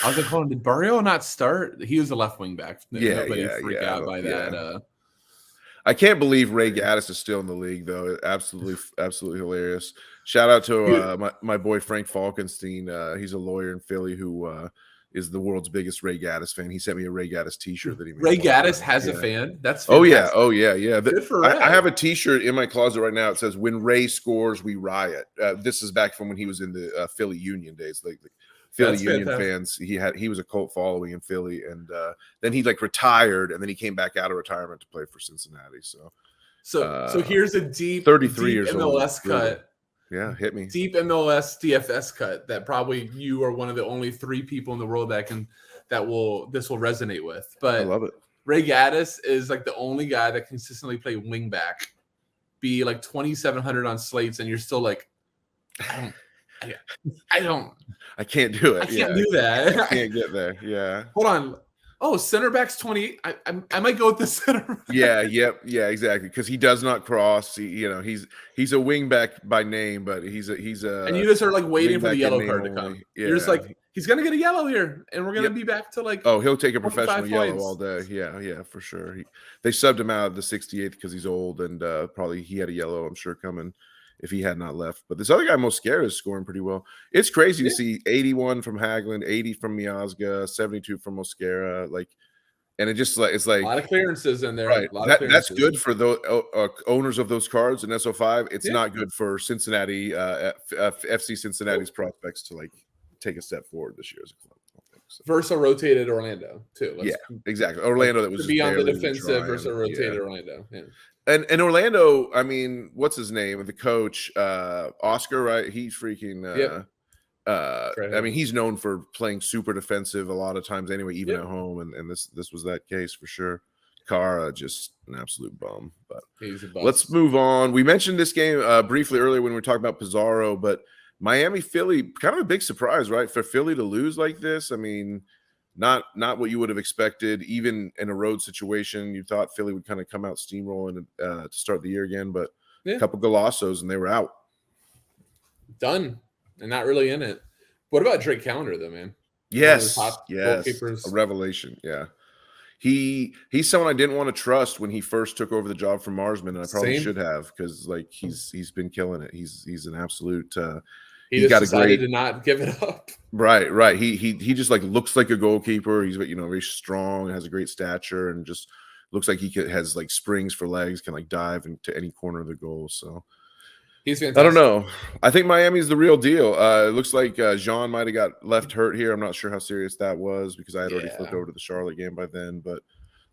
[SPEAKER 2] I was like, hold on, did Barrio not start? He was a left wing back. Nobody freak out by that.
[SPEAKER 1] I can't believe Ray Gaddis is still in the league, though. Absolutely hilarious. Shout out to my boy Frank Falkenstein. He's a lawyer in Philly who is the world's biggest Ray Gaddis fan. He sent me a Ray Gaddis T-shirt that he made.
[SPEAKER 2] Ray Gaddis has a fan? That's fantastic.
[SPEAKER 1] Oh yeah. Good for Ray. I have a T-shirt in my closet right now. It says, "When Ray scores, we riot." This is back from when he was in the Philly Union days. Like Philly Union fans, he was a cult following in Philly, and then he like retired, and then he came back out of retirement to play for Cincinnati. So
[SPEAKER 2] here's a deep
[SPEAKER 1] 33 years
[SPEAKER 2] MLS
[SPEAKER 1] old.
[SPEAKER 2] cut.
[SPEAKER 1] Yeah, hit me.
[SPEAKER 2] Deep MLS DFS cut that probably you are one of the only 3 people in the world this will resonate with. But
[SPEAKER 1] I love it.
[SPEAKER 2] Ray Gaddis is like the only guy that consistently play wing back, be like 2,700 on slates, and you're still like, I
[SPEAKER 1] can't do it.
[SPEAKER 2] I can't do that.
[SPEAKER 1] I can't get there. Yeah.
[SPEAKER 2] Hold on. Oh, center back's 28. I might go with the center.
[SPEAKER 1] Yeah, exactly. Because he does not cross. He's a wing back by name, but he's a.
[SPEAKER 2] And you just are like waiting for the yellow card to come. Yeah. You're just like, he's gonna get a yellow here, and we're gonna be back to like.
[SPEAKER 1] Oh, he'll take a professional yellow all day. Yeah, for sure. They subbed him out of the 68th because he's old, and probably he had a yellow, I'm sure, coming if he had not left. But this other guy, Mosquera, is scoring pretty well. It's crazy to see 81 from Hagelin, 80 from Miazga, 72 from Mosquera. Like, and it's like
[SPEAKER 2] a lot of clearances in there.
[SPEAKER 1] Right. That's good for the owners of those cards in SO5. It's not good for Cincinnati, FC Cincinnati's prospects to like take a step forward this year as a club. So.
[SPEAKER 2] Versus rotated Orlando too.
[SPEAKER 1] Exactly. Orlando that was
[SPEAKER 2] to be on the defensive versus rotated Orlando. Yeah.
[SPEAKER 1] And Orlando, I mean, what's his name? The coach, Oscar, right? He's freaking. I mean, he's known for playing super defensive a lot of times anyway, even at home. And this was that case for sure. Cara, just an absolute bum. But let's move on. We mentioned this game briefly earlier when we were talking about Pizarro, but Miami Philly, kind of a big surprise, right? For Philly to lose like this. I mean, not what you would have expected, even in a road situation. You thought Philly would kind of come out steamrolling to start the year again, but a couple golazos and they were out.
[SPEAKER 2] Done. And not really in it. What about Drake Callender, though, man?
[SPEAKER 1] Yes. A revelation. Yeah. He's someone I didn't want to trust when he first took over the job from Marsman, and I probably should have, because like he's been killing it. He's an absolute.
[SPEAKER 2] He just decided to not give it up.
[SPEAKER 1] Right. He just like looks like a goalkeeper. He's very strong, has a great stature, and just looks like has like springs for legs, can like dive into any corner of the goal. So
[SPEAKER 2] he's fantastic.
[SPEAKER 1] I don't know. I think Miami's the real deal. It looks like Jean might have got left hurt here. I'm not sure how serious that was because I had already flipped over to the Charlotte game by then. But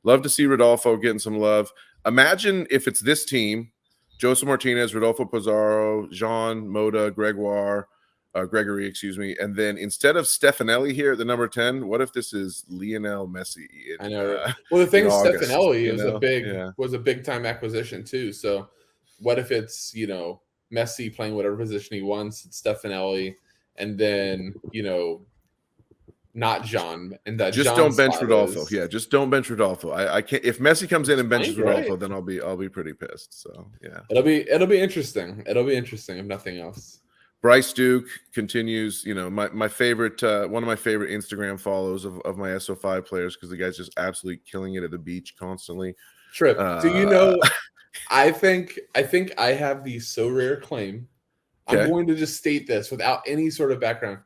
[SPEAKER 1] love to see Rodolfo getting some love. Imagine if it's this team. Joseph Martinez, Rodolfo Pizarro, Jean, Moda, Gregory, and then instead of Stefanelli here at the number 10, what if this is Lionel Messi?
[SPEAKER 2] I know. Well, the thing is, Stefanelli was a big time acquisition too. So, what if it's Messi playing whatever position he wants, it's Stefanelli, and then not Jean, and that
[SPEAKER 1] just don't bench Rodolfo. Yeah, just don't bench Rodolfo. I can't. If Messi comes in and benches Rodolfo, then I'll be pretty pissed. So yeah,
[SPEAKER 2] it'll be interesting. It'll be interesting if nothing else.
[SPEAKER 1] Bryce Duke continues. My favorite, one of my favorite Instagram follows of my SO5 players, because the guy's just absolutely killing it at the beach constantly.
[SPEAKER 2] Trip, do you know? I think I have the so rare claim. Okay. I'm going to just state this without any sort of background.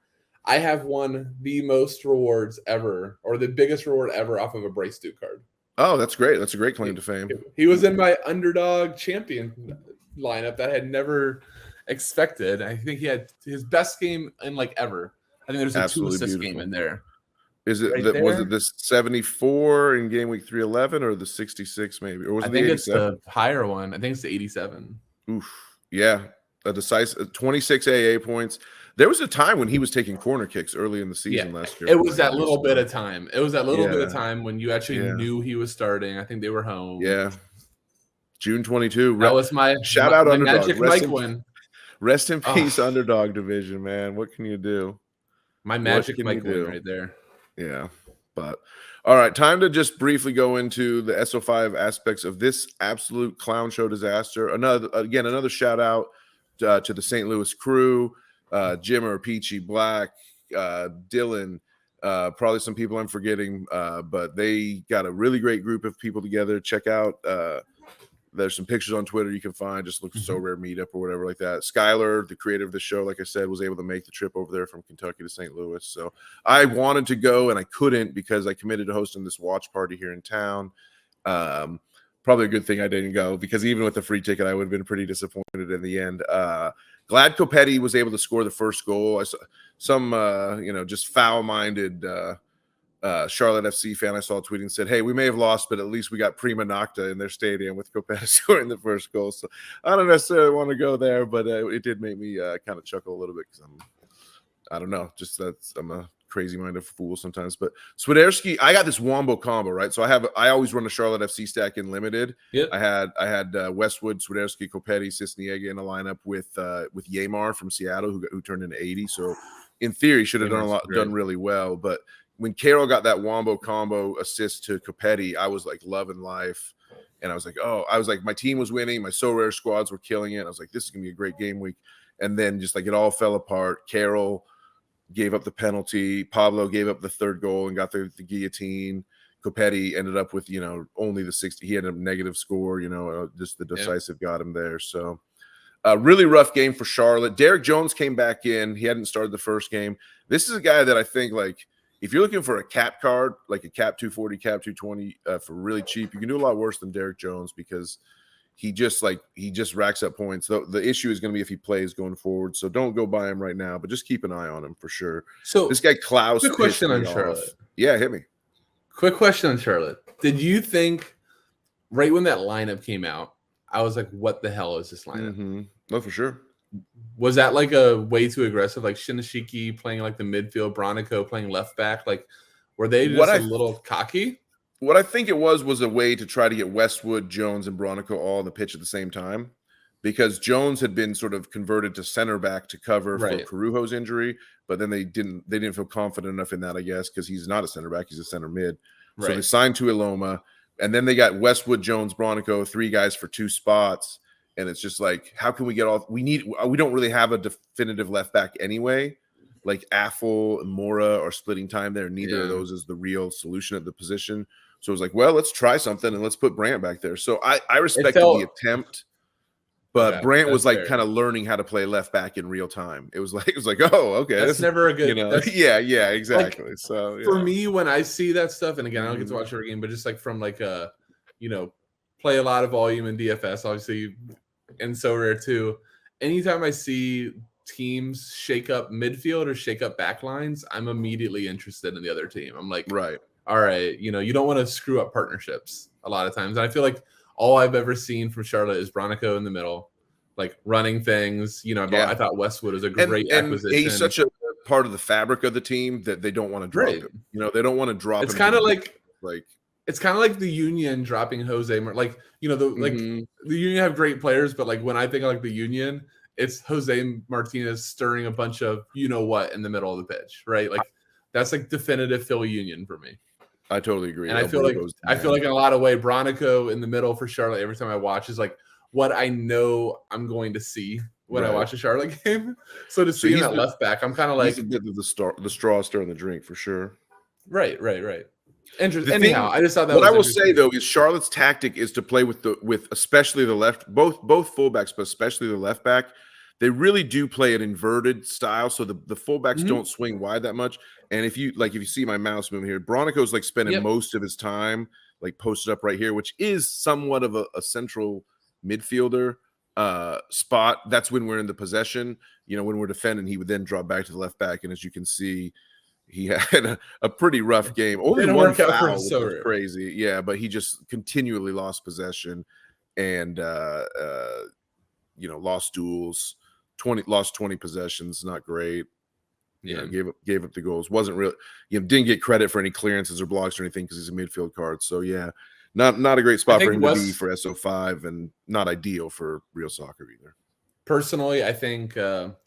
[SPEAKER 2] I have won the most rewards ever, or the biggest reward ever, off of a Bryce Duke card.
[SPEAKER 1] Oh, that's great. That's a great claim to fame.
[SPEAKER 2] He was in my underdog champion lineup that I had never expected. I think he had his best game in like ever. I think there's a
[SPEAKER 1] Absolutely
[SPEAKER 2] 2-assist
[SPEAKER 1] beautiful
[SPEAKER 2] game in there.
[SPEAKER 1] Is it
[SPEAKER 2] Right
[SPEAKER 1] that was
[SPEAKER 2] there?
[SPEAKER 1] it this 74 in game week 311 or the 66 maybe? Or was
[SPEAKER 2] I
[SPEAKER 1] it
[SPEAKER 2] think
[SPEAKER 1] the
[SPEAKER 2] it's
[SPEAKER 1] 87?
[SPEAKER 2] the higher one. I think it's the 87.
[SPEAKER 1] Oof. Yeah. A decisive 26 AA points. There was a time when he was taking corner kicks early in the season last year.
[SPEAKER 2] It was that little bit of time. It was that little bit of
[SPEAKER 1] Yeah.
[SPEAKER 2] time when you actually
[SPEAKER 1] Yeah.
[SPEAKER 2] knew he was starting. I think they were home.
[SPEAKER 1] Yeah. June 22.
[SPEAKER 2] That was my
[SPEAKER 1] shout out
[SPEAKER 2] my
[SPEAKER 1] underdog.
[SPEAKER 2] Magic Mike win.
[SPEAKER 1] Rest in peace,
[SPEAKER 2] Oh.
[SPEAKER 1] underdog division, man. What can you do?
[SPEAKER 2] My
[SPEAKER 1] What
[SPEAKER 2] Magic
[SPEAKER 1] can
[SPEAKER 2] Mike
[SPEAKER 1] you
[SPEAKER 2] win
[SPEAKER 1] do?
[SPEAKER 2] right there.
[SPEAKER 1] Yeah. But all right, time to just briefly go into the SO5 aspects of this absolute clown show disaster. Another shout out to the St. Louis crew, Jimmer, Peachy, Black, Dylan, probably some people I'm forgetting, but they got a really great group of people together. Check out there's some pictures on Twitter you can find. Just look So Rare Meetup or whatever like that. Skylar, the creator of the show, like I said, was able to make the trip over there from Kentucky to St. Louis. So I wanted to go and I couldn't because I committed to hosting this watch party here in town. Probably a good thing I didn't go because even with the free ticket, I would have been pretty disappointed in the end. Glad Copetti was able to score the first goal. I saw some, just foul-minded Charlotte FC fan I saw tweeting said, "Hey, we may have lost, but at least we got Prima Nocta in their stadium with Copetti scoring the first goal." So I don't necessarily want to go there, but it did make me kind of chuckle a little bit because I'm a crazy-minded fool sometimes. But Swiderski, I got this Wombo combo, right? So I always run a Charlotte FC stack in limited.
[SPEAKER 2] Yep.
[SPEAKER 1] I had Westwood, Swiderski, Copetti, Cisniega in a lineup with Yamar from Seattle who turned into 80. So in theory, should have done really well, but when Carroll got that Wombo combo assist to Copetti, I was like loving life. And I was like, my team was winning. My So Rare squads were killing it. I was like, this is going to be a great game week. And then just like it all fell apart. Carroll gave up the penalty. Pablo gave up the third goal and got the guillotine. Copetti ended up with, only the 60. He had a negative score, just the decisive got him there. So a really rough game for Charlotte. Derek Jones came back in. He hadn't started the first game. This is a guy that I think if you're looking for a cap card, like a cap 240, cap 220 for really cheap, you can do a lot worse than Derek Jones because he just racks up points. The issue is going to be if he plays going forward. So don't go buy him right now, but just keep an eye on him for sure.
[SPEAKER 2] So
[SPEAKER 1] this guy Klaus.
[SPEAKER 2] Quick question on Charlotte.
[SPEAKER 1] Yeah, hit me.
[SPEAKER 2] Quick question on Charlotte. Did you think right when that lineup came out, I was like, what the hell is this lineup?
[SPEAKER 1] Mm-hmm. No, for sure.
[SPEAKER 2] Was that like a way too aggressive? Like Shinashiki playing like the midfield, Bronico playing left back? Like, were they just a little cocky?
[SPEAKER 1] What I think it was a way to try to get Westwood, Jones, and Bronico all on the pitch at the same time, because Jones had been sort of converted to center back to cover for Carujo's injury, but then they didn't feel confident enough in that, I guess, because he's not a center back, he's a center mid. So they signed to Iloma, and then they got Westwood, Jones, Bronico, 3 guys for 2 spots. And it's just like, how can we get all we don't really have a definitive left back anyway. Like Affle and Mora are splitting time there. Neither of those is the real solution at the position. So it was like, well, let's try something and let's put Brandt back there. So I respected the attempt, but Brandt was like kind of learning how to play left back in real time. It was like, oh, okay.
[SPEAKER 2] That's never a good,
[SPEAKER 1] yeah, exactly. Like, so
[SPEAKER 2] for me, when I see that stuff, and again, I don't get to watch every game, but just like from like play a lot of volume in DFS, obviously, and So Rare too. Anytime I see teams shake up midfield or shake up back lines, I'm immediately interested in the other team. I'm like, all right, you don't want to screw up partnerships a lot of times. And I feel like all I've ever seen from Charlotte is Bronico in the middle, like running things. I thought Westwood was a great acquisition.
[SPEAKER 1] He's such a part of the fabric of the team that they don't want to drop him. They don't want to drop him.
[SPEAKER 2] It's kind of like it's kind of like the Union dropping Jose. The Union have great players, but like when I think of like the Union, it's Jose Martinez stirring a bunch of what in the middle of the pitch, right? Like that's like definitive Phil Union for me.
[SPEAKER 1] I totally agree.
[SPEAKER 2] And I feel like in a lot of way, Bronico in the middle for Charlotte every time I watch is like what I know I'm going to see when I watch a Charlotte game. So to see that left back, I'm kind of like
[SPEAKER 1] he's a bit of the straw stirring the drink for sure.
[SPEAKER 2] Right. Interesting. Anyhow, I just thought that.
[SPEAKER 1] What I will say though is Charlotte's tactic is to play with especially the left, both fullbacks, but especially the left back. They really do play an inverted style, so the fullbacks don't swing wide that much. And if you see my mouse moving here, Bronico's like spending most of his time like posted up right here, which is somewhat of a central midfielder spot. That's when we're in the possession. When we're defending, he would then drop back to the left back, and as you can see, he had a pretty rough game. Only
[SPEAKER 2] Didn't
[SPEAKER 1] one
[SPEAKER 2] work out for
[SPEAKER 1] foul, which was
[SPEAKER 2] Sorare.
[SPEAKER 1] crazy. Yeah, but he just continually lost possession and lost duels. Lost 20 possessions. Not great.
[SPEAKER 2] Yeah,
[SPEAKER 1] Gave up the goals. Wasn't real. Didn't get credit for any clearances or blocks or anything because he's a midfield card. So yeah, not a great spot for him to be for SO5, and not ideal for real soccer either.
[SPEAKER 2] Personally, I think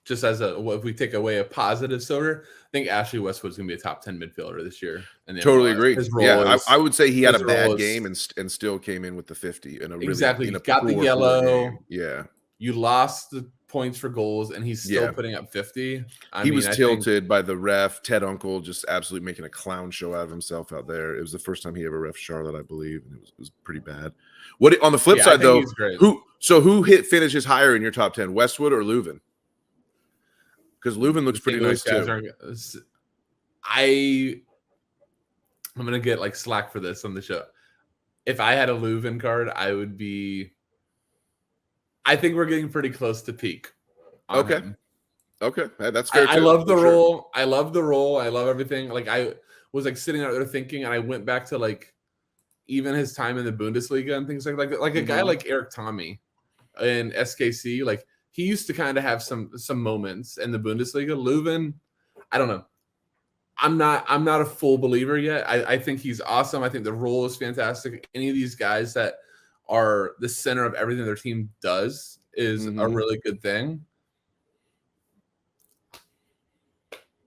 [SPEAKER 2] just as if we take away a positive Sorare, I think Ashley Westwood's going to be a top 10 midfielder this year. And
[SPEAKER 1] totally agree. Yeah, I would say he had a bad game and still came in with the 50 in a really
[SPEAKER 2] exactly.
[SPEAKER 1] In a
[SPEAKER 2] got the yellow.
[SPEAKER 1] Yeah,
[SPEAKER 2] you lost the points for goals, and he's still putting up 50.
[SPEAKER 1] He was tilted by the ref. Ted Uncle just absolutely making a clown show out of himself out there. It was the first time he ever ref Charlotte, I believe, and it was pretty bad. What on the flip side though? Who finishes higher in your top 10, Westwood or Leuven? Because Leuven looks pretty nice too.
[SPEAKER 2] I'm gonna get like slack for this on the show. If I had a Leuven card, I would be. I think we're getting pretty close to peak.
[SPEAKER 1] Okay.
[SPEAKER 2] Him.
[SPEAKER 1] Okay, that's fair.
[SPEAKER 2] I love the role. I love the role. I love everything. Like I was like sitting out there thinking, and I went back to like even his time in the Bundesliga and things like that. Like a guy like Eric Tommy in SKC, like he used to kind of have some moments in the Bundesliga. Leuven, I don't know. I'm not a full believer yet. I think he's awesome. I think the role is fantastic. Any of these guys that are the center of everything their team does is a really good thing.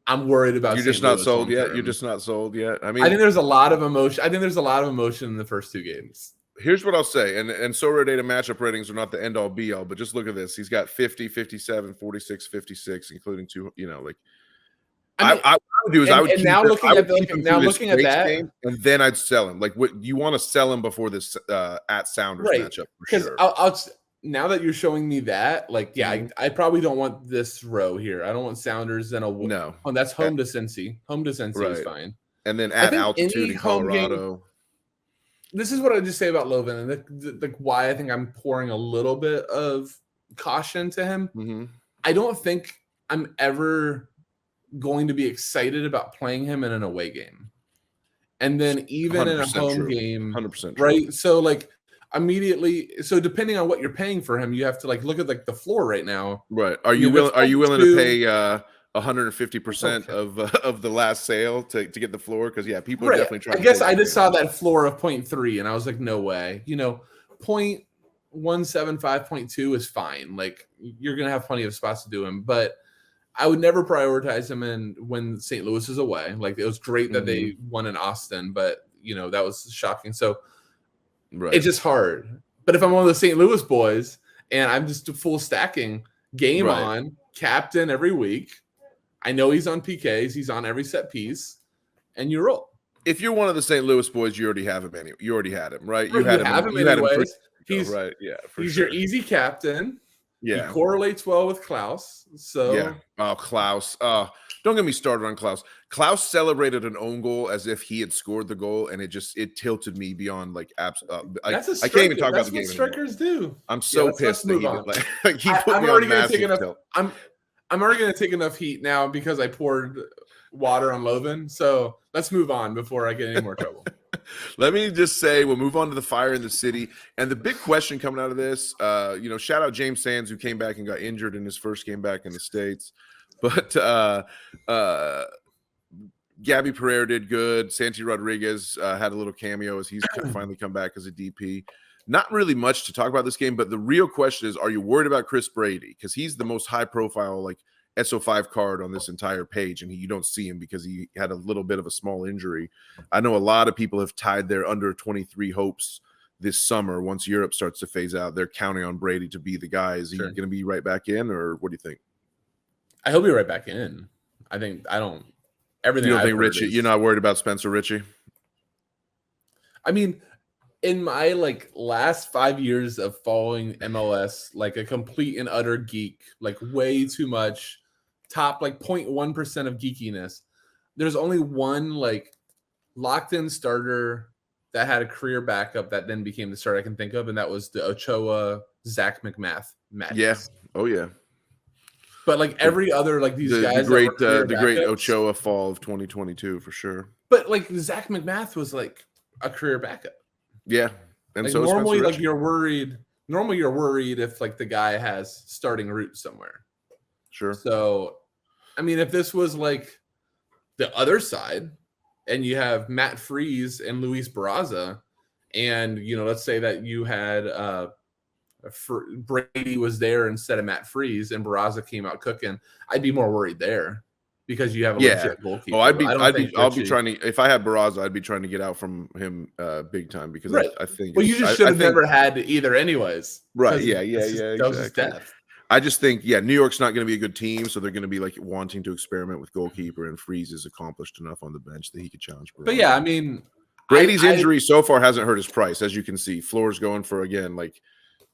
[SPEAKER 2] I'm worried about.
[SPEAKER 1] You're just not sold yet. You're just not sold yet. I mean,
[SPEAKER 2] I think there's a lot of emotion. I think there's a lot of emotion in the first two games.
[SPEAKER 1] Here's what I'll say, and Sorare data matchup ratings are not the end all be all, but just look at this. He's got 50, 57, 46, 56, including two. I would do is I would keep
[SPEAKER 2] now
[SPEAKER 1] him,
[SPEAKER 2] looking at that,
[SPEAKER 1] game, and then I'd sell him. Like what you want to sell him before this at Sounders matchup for sure.
[SPEAKER 2] I'll now that you're showing me that, like, I probably don't want this row here. I don't want Sounders and
[SPEAKER 1] no.
[SPEAKER 2] Oh, that's home to Cincy. Home to Cincy is fine.
[SPEAKER 1] And then at altitude in Colorado.
[SPEAKER 2] This is what I just say about Leuven, and why I think I'm pouring a little bit of caution to him.
[SPEAKER 1] Mm-hmm.
[SPEAKER 2] I don't think I'm ever going to be excited about playing him in an away game, and then even in a home game,
[SPEAKER 1] 100%
[SPEAKER 2] right? So like immediately, so depending on what you're paying for him, you have to like look at like the floor right now.
[SPEAKER 1] Right? Are you willing to pay 150% of the last sale to get the floor? Because people are definitely trying.
[SPEAKER 2] I guess I just saw that floor of 0.3, and I was like, no way. 0.175, 0.2 is fine. Like you're gonna have plenty of spots to do him, but I would never prioritize him when St. Louis is away. Like it was great that they won in Austin, but that was shocking. So it's just hard. But if I'm one of the St. Louis boys and I'm just full stacking game on captain every week, I know he's on PKs, he's on every set piece, and you roll.
[SPEAKER 1] If you're one of the St. Louis boys, you already have him anyway. You already had him, right?
[SPEAKER 2] You had him anyways.
[SPEAKER 1] He's right. Yeah,
[SPEAKER 2] he's your easy captain.
[SPEAKER 1] Yeah,
[SPEAKER 2] he correlates well with Klaus. So
[SPEAKER 1] Klaus. Don't get me started on Klaus. Klaus celebrated an own goal as if he had scored the goal, and it tilted me beyond like absolute. I can't even talk about the game.
[SPEAKER 2] That's what strikers do.
[SPEAKER 1] I'm so pissed that he put me on massive tilt.
[SPEAKER 2] I'm already going to take enough heat now because I poured water on Leuven. So let's move on before I get any more trouble.
[SPEAKER 1] Let me just say we'll move on to the fire in the city. And the big question coming out of this, shout out James Sands, who came back and got injured in his first game back in the States. But Gabby Pereira did good. Santi Rodriguez had a little cameo as he's finally come back as a DP. Not really much to talk about this game, but the real question is, are you worried about Chris Brady? Because he's the most high-profile, like, SO5 card on this entire page, and you don't see him because he had a little bit of a small injury. I know a lot of people have tied their under 23 hopes this summer. Once Europe starts to phase out, they're counting on Brady to be the guy. Is he going to be right back in, or what do you think?
[SPEAKER 2] I hope he'll be right back in. Everything.
[SPEAKER 1] You don't think Richie? You're not worried about Spencer Richie?
[SPEAKER 2] I mean, in my last 5 years of following MLS, like a complete and utter geek, like way too much, top 0.1% of geekiness. There's only one locked in starter that had a career backup that then became the start I can think of, and that was the Ochoa Zach McMath matches.
[SPEAKER 1] Yeah. Oh yeah.
[SPEAKER 2] But like every other like these guys,
[SPEAKER 1] the great Ochoa fall of 2022 for sure.
[SPEAKER 2] But like Zach McMath was like a career backup.
[SPEAKER 1] Yeah, and
[SPEAKER 2] like
[SPEAKER 1] so
[SPEAKER 2] normally like you're worried. Normally you're worried if like the guy has starting roots somewhere.
[SPEAKER 1] Sure.
[SPEAKER 2] So, I mean, if this was like the other side, and you have Matt Freese and Luis Barraza, and let's say that you had Brady was there instead of Matt Freese, and Barraza came out cooking, I'd be more worried there because you have a legit goalkeeper.
[SPEAKER 1] Oh, I'll be trying to. If I had Barraza, I'd be trying to get out from him big time because I think.
[SPEAKER 2] Well, you just should have never had either, anyways.
[SPEAKER 1] Right? Yeah.
[SPEAKER 2] That was his death.
[SPEAKER 1] I just think, New York's not going to be a good team, so they're going to be like wanting to experiment with goalkeeper, and Freese is accomplished enough on the bench that he could challenge Barraza.
[SPEAKER 2] But yeah, I mean,
[SPEAKER 1] Brady's injury so far hasn't hurt his price, as you can see. Floor's going for again like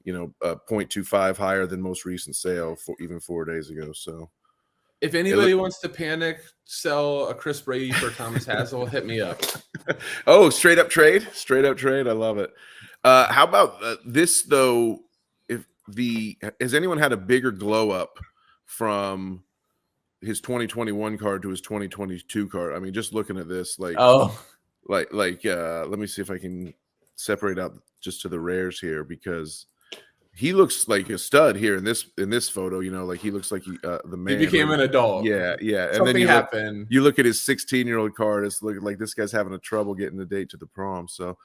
[SPEAKER 1] 0.25 higher than most recent sale for even 4 days ago. So
[SPEAKER 2] if anybody wants to panic, sell a Chris Brady for Thomas Hassel, hit me up.
[SPEAKER 1] Oh, straight up trade. I love it. How about this though? Has anyone had a bigger glow up from his 2021 card to his 2022 card? I mean, just looking at this, let me see if I can separate out just to the rares here, because he looks like a stud here in this photo. Like he looks like the man.
[SPEAKER 2] He became an adult.
[SPEAKER 1] Yeah. And
[SPEAKER 2] something
[SPEAKER 1] then
[SPEAKER 2] happened.
[SPEAKER 1] You look at his 16-year-old card. It's looking like this guy's having a trouble getting a date to the prom. So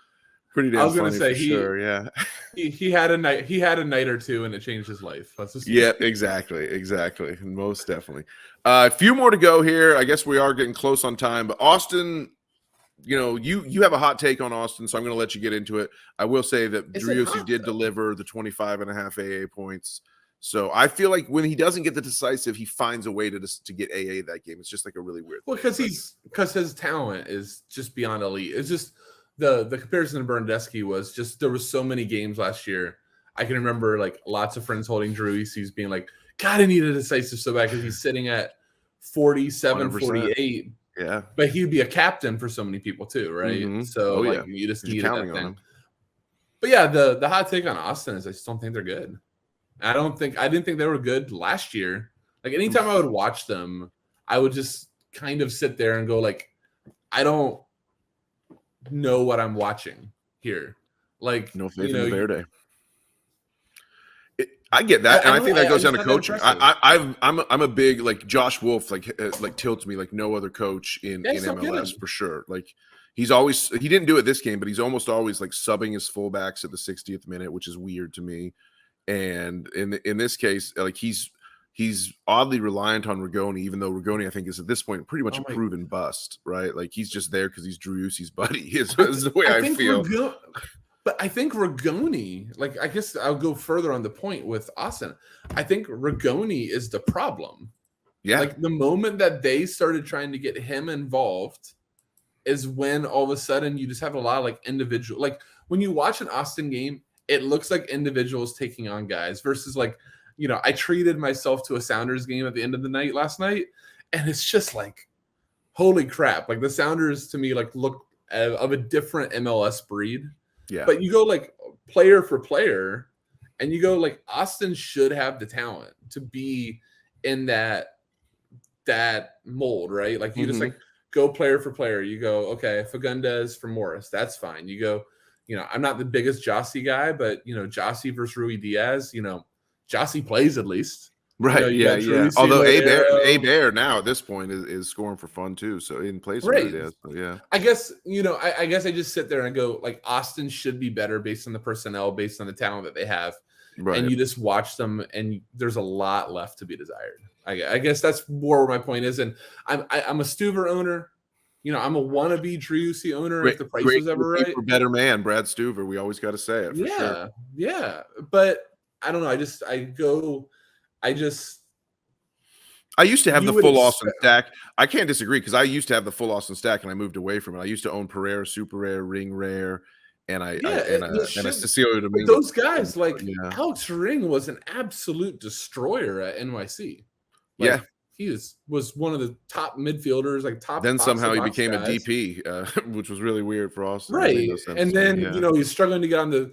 [SPEAKER 1] pretty damn funny for sure. Yeah.
[SPEAKER 2] He had a night or two, and it changed his life.
[SPEAKER 1] Yeah, exactly. Most definitely. A few more to go here. I guess we are getting close on time, but Austin, you have a hot take on Austin, so I'm going to let you get into it. I will say that Driussi did deliver the 25.5 AA points. So I feel like when he doesn't get the decisive, he finds a way to get AA that game. It's just like a really weird thing.
[SPEAKER 2] Well, because his talent is just beyond elite. It's just the comparison to Bernardeschi was just, there was so many games last year. I can remember like lots of friends holding Driussi's being like, God, I need a decisive so bad because he's sitting at 47, 100%. 48.
[SPEAKER 1] Yeah.
[SPEAKER 2] But he'd be a captain for so many people too, right?
[SPEAKER 1] Mm-hmm.
[SPEAKER 2] So you just needed that thing. But yeah, the hot take on Austin is I just don't think they're good. I didn't think they were good last year. Like anytime I would watch them, I would just kind of sit there and go like, I don't know what I'm watching here. Like
[SPEAKER 1] no faith in Verde. I get that, and I think that goes down to coaching. I'm a big like Josh Wolf like tilts me like no other coach in MLS for sure. Like he didn't do it this game, but he's almost always like subbing his fullbacks at the 60th minute, which is weird to me. And in this case, like he's oddly reliant on Rigoni, even though Rigoni I think is at this point pretty much a proven bust, right? Like he's just there because he's Driussi's buddy. Is the way I feel.
[SPEAKER 2] But I think Rigoni, like I guess I'll go further on the point with Austin. I think Rigoni is the problem.
[SPEAKER 1] Yeah.
[SPEAKER 2] Like the moment that they started trying to get him involved is when all of a sudden you just have a lot of like individual, like when you watch an Austin game, it looks like individuals taking on guys versus like, I treated myself to a Sounders game at the end of the night last night, and it's just like, holy crap. Like the Sounders to me like look of a different MLS breed.
[SPEAKER 1] Yeah.
[SPEAKER 2] But you go like player for player, and you go like Austin should have the talent to be in that mold, right? Like you just like go player for player. You go, okay, Fagundes for Morris, that's fine. You go, I'm not the biggest Jossie guy, but Jossie versus Rui Diaz, Jossie plays at least.
[SPEAKER 1] Right. Yeah. Although Abear now at this point is scoring for fun too. So in place of Rui Diaz. So yeah.
[SPEAKER 2] I guess, I guess I just sit there and go like Austin should be better based on the personnel, based on the talent that they have. Right. And you just watch them and there's a lot left to be desired. I guess that's more where my point is. And I'm a Stuver owner. I'm a wannabe Driussi owner if the price was ever right.
[SPEAKER 1] Better man, Brad Stuver. We always got to say it. For sure.
[SPEAKER 2] Yeah. But I don't know. I
[SPEAKER 1] used to have the full Austin stack. I can't disagree because I used to have the full Austin stack and I moved away from it. I used to own Pereira, Super Rare, Ring Rare, and a Cecilio Dominguez.
[SPEAKER 2] Those guys Alex Ring was an absolute destroyer at NYC. was one of the top midfielders, like top.
[SPEAKER 1] Then somehow he
[SPEAKER 2] box-to-box
[SPEAKER 1] became a
[SPEAKER 2] guys.
[SPEAKER 1] DP, which was really weird for Austin.
[SPEAKER 2] Right.
[SPEAKER 1] No sense
[SPEAKER 2] And
[SPEAKER 1] to me,
[SPEAKER 2] then,
[SPEAKER 1] yeah.
[SPEAKER 2] he's struggling to get on the,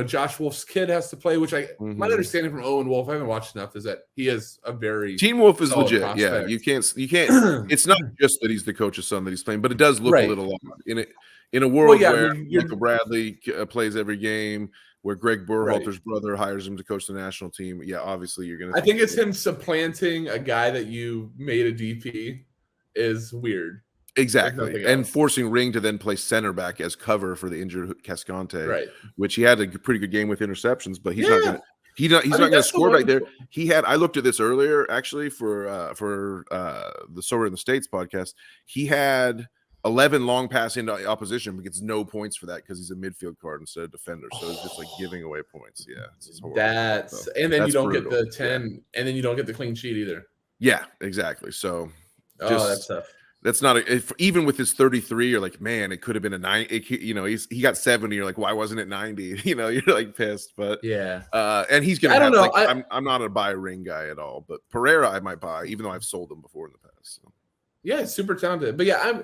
[SPEAKER 2] Josh Wolf's kid has to play, which my
[SPEAKER 1] Mhm.
[SPEAKER 2] understanding from Owen Wolf, I haven't watched enough, is that he is a very
[SPEAKER 1] Teen Wolf is
[SPEAKER 2] solid
[SPEAKER 1] legit.
[SPEAKER 2] prospect.
[SPEAKER 1] Yeah, you can't. It's not just that he's the coach's son that he's playing, but it does look
[SPEAKER 2] Right.
[SPEAKER 1] a little odd in a world
[SPEAKER 2] yeah, I
[SPEAKER 1] where
[SPEAKER 2] mean, you're-
[SPEAKER 1] Michael Bradley plays every game, where Greg
[SPEAKER 2] Right.
[SPEAKER 1] Berhalter's brother hires him to coach the national team. Yeah, obviously you're gonna.
[SPEAKER 2] I think it's him supplanting a guy that you made a DP is weird.
[SPEAKER 1] Exactly,
[SPEAKER 2] nothing
[SPEAKER 1] and
[SPEAKER 2] else.
[SPEAKER 1] forcing Ring to then play center back as cover for the injured Cascante,
[SPEAKER 2] Right.
[SPEAKER 1] which he had a pretty good game with interceptions, but he's
[SPEAKER 2] Yeah.
[SPEAKER 1] not going to. He's not going to
[SPEAKER 2] that's the
[SPEAKER 1] score back
[SPEAKER 2] one-
[SPEAKER 1] there. He had. I looked at this earlier actually for the Sorare in the States podcast. He had 11 long pass into opposition, but gets no points for that because he's a midfield card instead of defender. So it's just like giving away points. Yeah, it's just horrible.
[SPEAKER 2] That's and then
[SPEAKER 1] That's
[SPEAKER 2] you don't
[SPEAKER 1] brutal.
[SPEAKER 2] get the 10, and then you don't get the clean sheet either.
[SPEAKER 1] Yeah, exactly. So
[SPEAKER 2] That's tough.
[SPEAKER 1] that's not even with his 33. You're like, man, it could have been a 9. He got 70. You're like, why wasn't it 90? You're like pissed. But
[SPEAKER 2] Yeah.
[SPEAKER 1] and he's gonna.
[SPEAKER 2] I don't know.
[SPEAKER 1] I'm not a buy Ring guy at all, but Pereira I might buy, even though I've sold him before in the past. So.
[SPEAKER 2] Yeah, super talented. But yeah,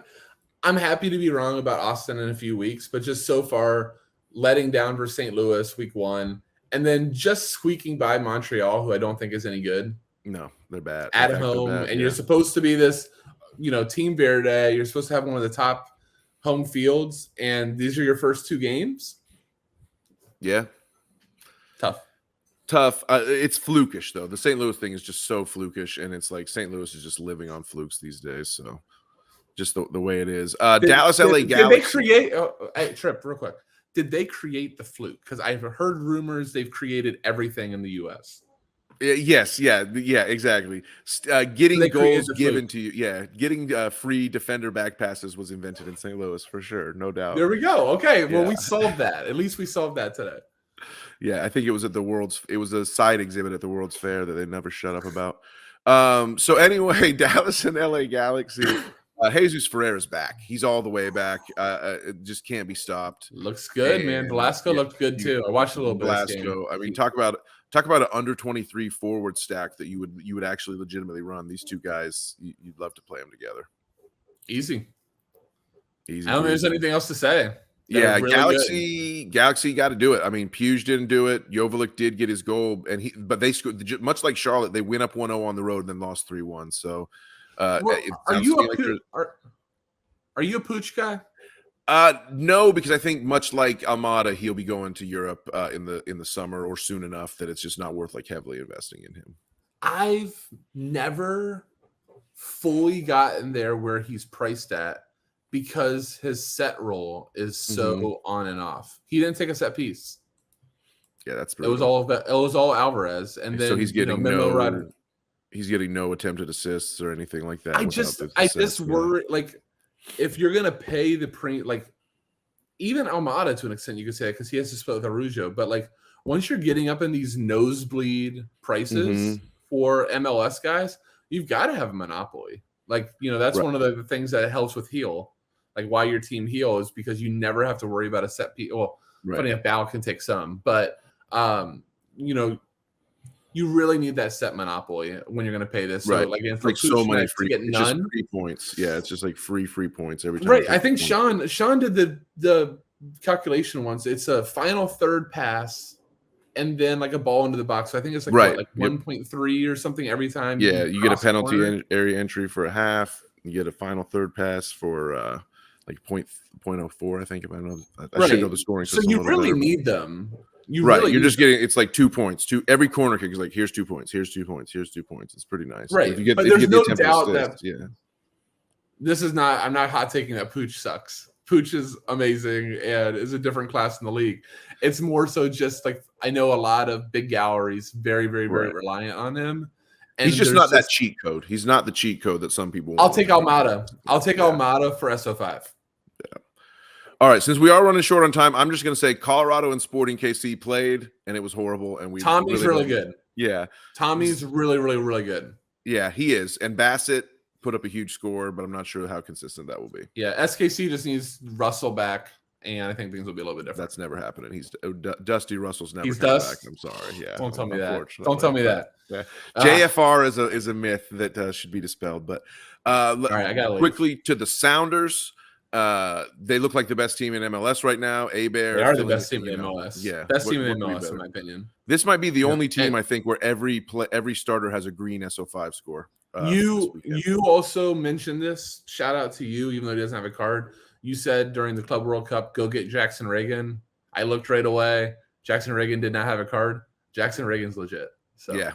[SPEAKER 2] I'm happy to be wrong about Austin in a few weeks, but just so far, letting down for St. Louis week 1, and then just squeaking by Montreal, who I don't think is any good.
[SPEAKER 1] No, they're bad.
[SPEAKER 2] At
[SPEAKER 1] In fact, they're
[SPEAKER 2] home,
[SPEAKER 1] bad,
[SPEAKER 2] and
[SPEAKER 1] yeah.
[SPEAKER 2] you're supposed to be this, Team Verde. You're supposed to have one of the top home fields, and these are your first 2 games.
[SPEAKER 1] Yeah.
[SPEAKER 2] Tough.
[SPEAKER 1] It's flukish though. The St. Louis thing is just so flukish, and it's like St. Louis is just living on flukes these days. So just the way it is. Dallas, LA Galaxy.
[SPEAKER 2] Did they create? Hey, Tripp, real quick. Did they create the fluke? Because I've heard rumors they've created everything in the U.S.
[SPEAKER 1] Yes, yeah, exactly. Getting
[SPEAKER 2] They created
[SPEAKER 1] goals
[SPEAKER 2] the
[SPEAKER 1] given
[SPEAKER 2] fluke.
[SPEAKER 1] to you, yeah. Getting free defender back passes was invented in St. Louis for sure, no doubt.
[SPEAKER 2] There we go. Okay, well,
[SPEAKER 1] Yeah.
[SPEAKER 2] we solved that. At least we solved that today.
[SPEAKER 1] Yeah, I think it was at it was a side exhibit at the World's Fair that they never shut up about. So anyway, Dallas and LA Galaxy. Jesus Ferreira's back. He's all the way back. It just can't be stopped.
[SPEAKER 2] Looks good, man.
[SPEAKER 1] And,
[SPEAKER 2] Velasco
[SPEAKER 1] yeah,
[SPEAKER 2] looked good too. I watched a little bit of this game.
[SPEAKER 1] Velasco. I mean, talk about an under 23 forward stack that you would actually legitimately run. These two guys, you'd love to play them together.
[SPEAKER 2] Easy.
[SPEAKER 1] Easy.
[SPEAKER 2] I don't think there's anything else to say.
[SPEAKER 1] Yeah,
[SPEAKER 2] really
[SPEAKER 1] Galaxy got to do it. I mean, Puig didn't do it. Jovic did get his goal, but they scored much like Charlotte. They went up 1-0 on the road and then lost 3-1. So,
[SPEAKER 2] Well, are you a Pooch guy?
[SPEAKER 1] No, because I think much like Almada, he'll be going to Europe in the summer or soon enough that it's just not worth like heavily investing in him.
[SPEAKER 2] I've never fully gotten there where he's priced at because his set role is so on and off. He didn't take a set piece.
[SPEAKER 1] Yeah, that's
[SPEAKER 2] It was all Alvarez, and then
[SPEAKER 1] so he's getting
[SPEAKER 2] Memo Rodriguez.
[SPEAKER 1] He's getting no attempted assists or anything like that.
[SPEAKER 2] I just worry, like, if you're gonna pay the even Almada to an extent, you could say, because he has to split with Araujo, but like once you're getting up in these nosebleed prices for MLS guys, you've got to have a monopoly. Like, that's one of the things that helps with heel. Like, why your team heel is because you never have to worry about a set piece. Well, funny enough, Bal can take some, but you really need that set monopoly when you're going to pay this. So, like
[SPEAKER 1] so many free,
[SPEAKER 2] get none.
[SPEAKER 1] Free points. Yeah, it's just like free points every time.
[SPEAKER 2] Right. I think Sean did the calculation once. It's a final third pass and then like a ball into the box. So I think it's like 1.3 or something every time.
[SPEAKER 1] Yeah, you get a penalty area entry for a half. You get a final third pass for like 0.04, I think. If I know, I should know the scoring system.
[SPEAKER 2] So you really need them.
[SPEAKER 1] You're just getting it's like 2 points. Every corner kick is like here's 2 points, here's 2 points, here's 2 points. It's pretty nice.
[SPEAKER 2] Right.
[SPEAKER 1] But
[SPEAKER 2] there's no doubt that this is not. I'm not hot taking that Pooch sucks. Pooch is amazing and is a different class in the league. It's more so just like I know a lot of big galleries very, very, very reliant on him. And
[SPEAKER 1] he's just not that cheat code. He's not the cheat code that some people want.
[SPEAKER 2] I'll take Almada. I'll take Almada for SO5.
[SPEAKER 1] Yeah. All right. Since we are running short on time, I'm just going to say Colorado and Sporting KC played, and it was horrible. And
[SPEAKER 2] Tommy's really good.
[SPEAKER 1] Yeah.
[SPEAKER 2] Tommy's really, really, really good.
[SPEAKER 1] Yeah, he is. And Bassett put up a huge score, but I'm not sure how consistent that will be.
[SPEAKER 2] Yeah, SKC just needs Russell back, and I think things will be a little bit different.
[SPEAKER 1] That's never happening. Dusty Russell's never
[SPEAKER 2] He's
[SPEAKER 1] coming
[SPEAKER 2] Dust.
[SPEAKER 1] back. I'm sorry. Yeah.
[SPEAKER 2] Don't tell me that.
[SPEAKER 1] Unfortunately.
[SPEAKER 2] Don't tell me that.
[SPEAKER 1] Yeah. JFR is a myth that should be dispelled. But
[SPEAKER 2] all right, I got
[SPEAKER 1] quickly to the Sounders. They look like the best team in MLS right now.
[SPEAKER 2] They are the best team in MLS.
[SPEAKER 1] Yeah,
[SPEAKER 2] best team in MLS in my opinion.
[SPEAKER 1] This might be the only team I think where every starter has a green SO5 score.
[SPEAKER 2] You also mentioned this. Shout out to you, even though he doesn't have a card. You said during the Club World Cup, go get Jackson Reagan. I looked right away. Jackson Reagan did not have a card. Jackson Reagan's legit. So
[SPEAKER 1] yeah.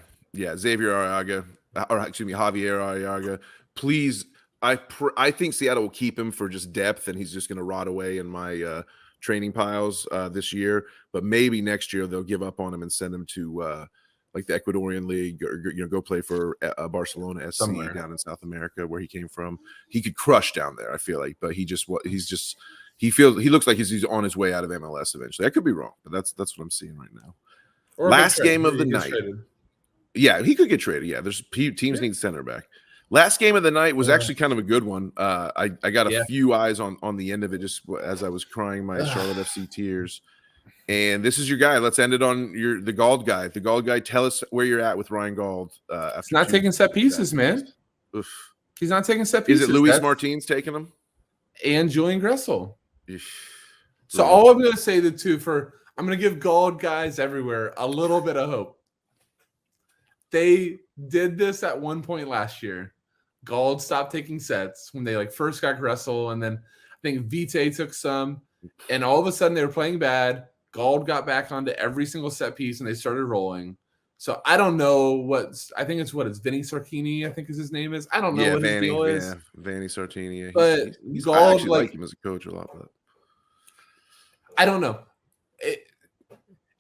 [SPEAKER 1] Xavier Arriaga, or excuse me, Javier Arriaga. Please. I think Seattle will keep him for just depth, and he's just going to rot away in my training piles this year. But maybe next year they'll give up on him and send him to like the Ecuadorian League, or go play for Barcelona SC down in South America, where he came from. He could crush down there, I feel like, but he looks like he's on his way out of MLS eventually. I could be wrong, but that's what I'm seeing right now. Last game of the night. Yeah, he could get traded. Yeah, there's teams need center back. Last game of the night was actually kind of a good one. I got a few eyes on the end of it just as I was crying my Charlotte FC tears. And this is your guy. Let's end it on the Gauld guy. The Gauld guy, tell us where you're at with Ryan Gauld.
[SPEAKER 2] He's not taking set pieces, man.
[SPEAKER 1] Oof.
[SPEAKER 2] He's not taking set pieces.
[SPEAKER 1] Is it Luis Martins taking them?
[SPEAKER 2] And Julian Gressel. So all I'm going to say I'm going to give Gauld guys everywhere a little bit of hope. They did this at one point last year. Gauld stopped taking sets when they first got Gressel, and then I think Vite took some, and all of a sudden they were playing bad. Gauld got back onto every single set piece, and they started rolling. So I don't know I think it's Vinny Sarkini, I think is his name is. I don't know what his deal is.
[SPEAKER 1] Yeah, Vanny Sartini.
[SPEAKER 2] But
[SPEAKER 1] Gauld, I actually like him as a coach a lot. But
[SPEAKER 2] I don't know.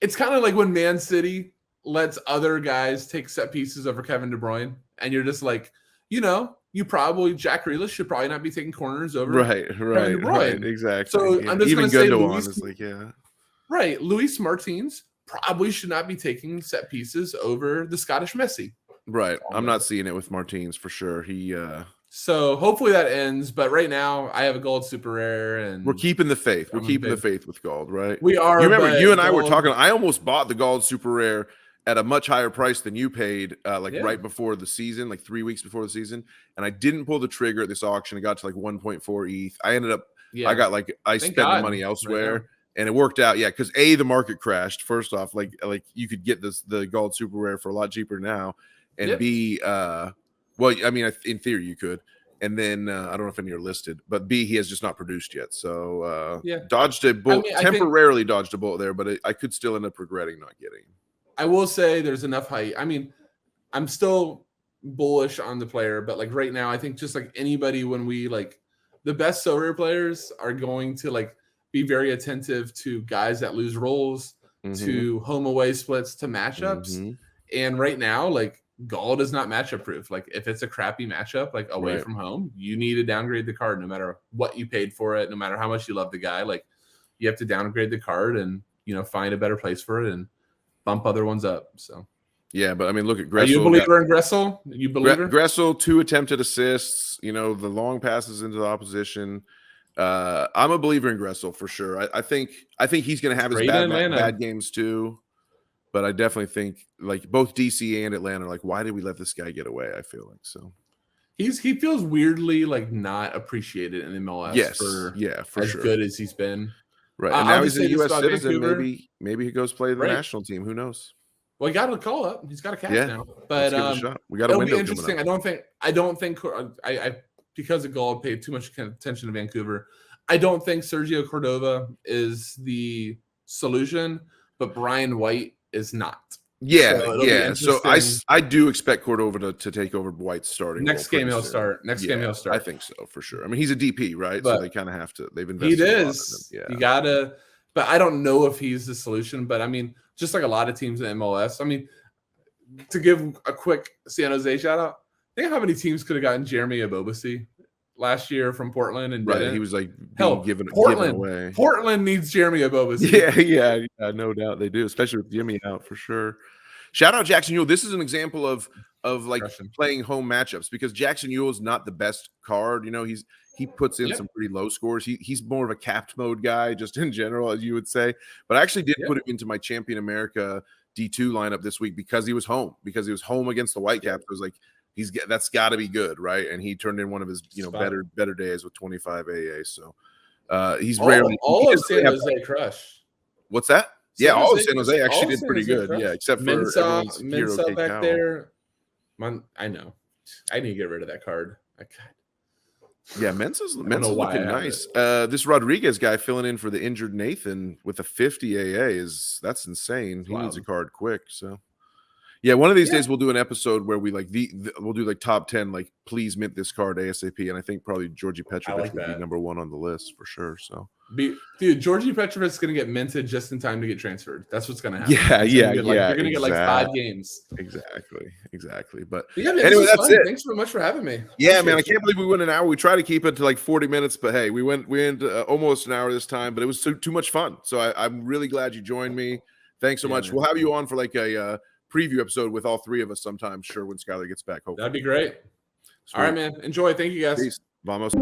[SPEAKER 2] It's kind of like when Man City lets other guys take set pieces over Kevin De Bruyne, and you're just like, Jack Grealish should probably not be taking corners over.
[SPEAKER 1] Right, exactly.
[SPEAKER 2] So I'm just going to say
[SPEAKER 1] Gundogan
[SPEAKER 2] right. Luis Martins probably should not be taking set pieces over the Scottish Messi.
[SPEAKER 1] Right. I'm not seeing it with Martins for sure.
[SPEAKER 2] So hopefully that ends. But right now I have a Gauld super rare, and
[SPEAKER 1] we're keeping the faith. We're keeping the faith with Gauld, right?
[SPEAKER 2] We are.
[SPEAKER 1] You remember you and I were talking. I almost bought the Gauld super rare at a much higher price than you paid, right before the season, 3 weeks before the season. And I didn't pull the trigger at this auction. It got to 1.4 ETH. I ended up, I spent the money elsewhere, and it worked out. Yeah. Because the market crashed. First off, you could get the Gauld super rare for a lot cheaper now. And B, in theory you could. And then I don't know if any are listed, but B, he has just not produced yet. So dodged a bullet, temporarily dodged a bullet there, but I could still end up regretting not getting him.
[SPEAKER 2] I will say there's enough height. I mean, I'm still bullish on the player, but right now, I think just anybody, when we the best Sorare players are going to be very attentive to guys that lose roles, to home away splits, to matchups. And right now, Gauld is not matchup proof. If it's a crappy matchup, away from home, you need to downgrade the card no matter what you paid for it, no matter how much you love the guy. You have to downgrade the card and find a better place for it and bump other ones up. So
[SPEAKER 1] but I mean, look at Gressel.
[SPEAKER 2] Are you a believer in Gressel? You believer?
[SPEAKER 1] Gressel, 2 attempted assists, the long passes into the opposition. I'm a believer in Gressel for sure. I think he's going to have his bad games too, but I definitely think both DC and Atlanta are why did we let this guy get away? I feel so.
[SPEAKER 2] He feels weirdly not appreciated in MLS.
[SPEAKER 1] For
[SPEAKER 2] as
[SPEAKER 1] sure.
[SPEAKER 2] good as he's been.
[SPEAKER 1] Right, and now he's a U.S. citizen. Maybe he goes play the national team. Who knows?
[SPEAKER 2] Well, he got a call up. He's got a cast now. But
[SPEAKER 1] we got a window.
[SPEAKER 2] It'll be interesting. I don't think because of Gauld paid too much attention to Vancouver. I don't think Sergio Cordova is the solution, but Brian White is not.
[SPEAKER 1] So I do expect Cordova to take over White's starting.
[SPEAKER 2] Next game he'll start.
[SPEAKER 1] I think so for sure. I mean, he's a DP, right?
[SPEAKER 2] But
[SPEAKER 1] so they kind of have to. They've invested.
[SPEAKER 2] He is. You gotta. But I don't know if he's the solution. But I mean, just a lot of teams in MLS. I mean, to give a quick San Jose shout out, think how many teams could have gotten Jeremy Ebobisse last year from Portland, and
[SPEAKER 1] he was given away.
[SPEAKER 2] Portland needs Jeremy Ebobisse.
[SPEAKER 1] Yeah, no doubt they do, especially with Jimmy out for sure. Shout out Jackson. This is an example of of like
[SPEAKER 2] Crushing.
[SPEAKER 1] playing home matchups, because Jackson Ewell's not the best card. You know, he puts in
[SPEAKER 2] Yep.
[SPEAKER 1] some pretty low scores. He's more of a capped mode guy, just in general, as you would say. But I actually did put him into my Champion America D2 lineup this week because he was home against the Whitecaps. I was like, that's got to be good, right? And he turned in one of his better days with 25 AA. So he's rarely
[SPEAKER 2] all of San Jose crush.
[SPEAKER 1] What's that? Yeah, all of San Jose actually did pretty good.
[SPEAKER 2] Crush.
[SPEAKER 1] Yeah, except for
[SPEAKER 2] Mensah back there. I know. I need to get rid of that card.
[SPEAKER 1] Yeah, Mensah's looking nice. This Rodriguez guy filling in for the injured Nathan with a 50 AA that's insane. He needs a card quick. So yeah, one of these days we'll do an episode where we like we'll do like top 10, like please mint this card ASAP. And I think probably Georgi Petrovic would be number 1 on the list for sure. So
[SPEAKER 2] dude, Georgi Petrovic is gonna get minted just in time to get transferred. That's what's gonna happen.
[SPEAKER 1] You're
[SPEAKER 2] gonna get like 5 games.
[SPEAKER 1] Exactly. But
[SPEAKER 2] man,
[SPEAKER 1] anyway, that's it.
[SPEAKER 2] Thanks so much for having me.
[SPEAKER 1] Yeah, man, I can't believe we went an hour. We try to keep it to like 40 minutes, but hey, we went almost an hour this time. But it was too much fun. So I'm really glad you joined me. Thanks so much. Man. We'll have you on for like a preview episode with all 3 of us sometime. Sure, when Skylar gets back. Hopefully.
[SPEAKER 2] That'd be great. Sweet. All right, man. Enjoy. Thank you, guys.
[SPEAKER 1] Peace. Vamos.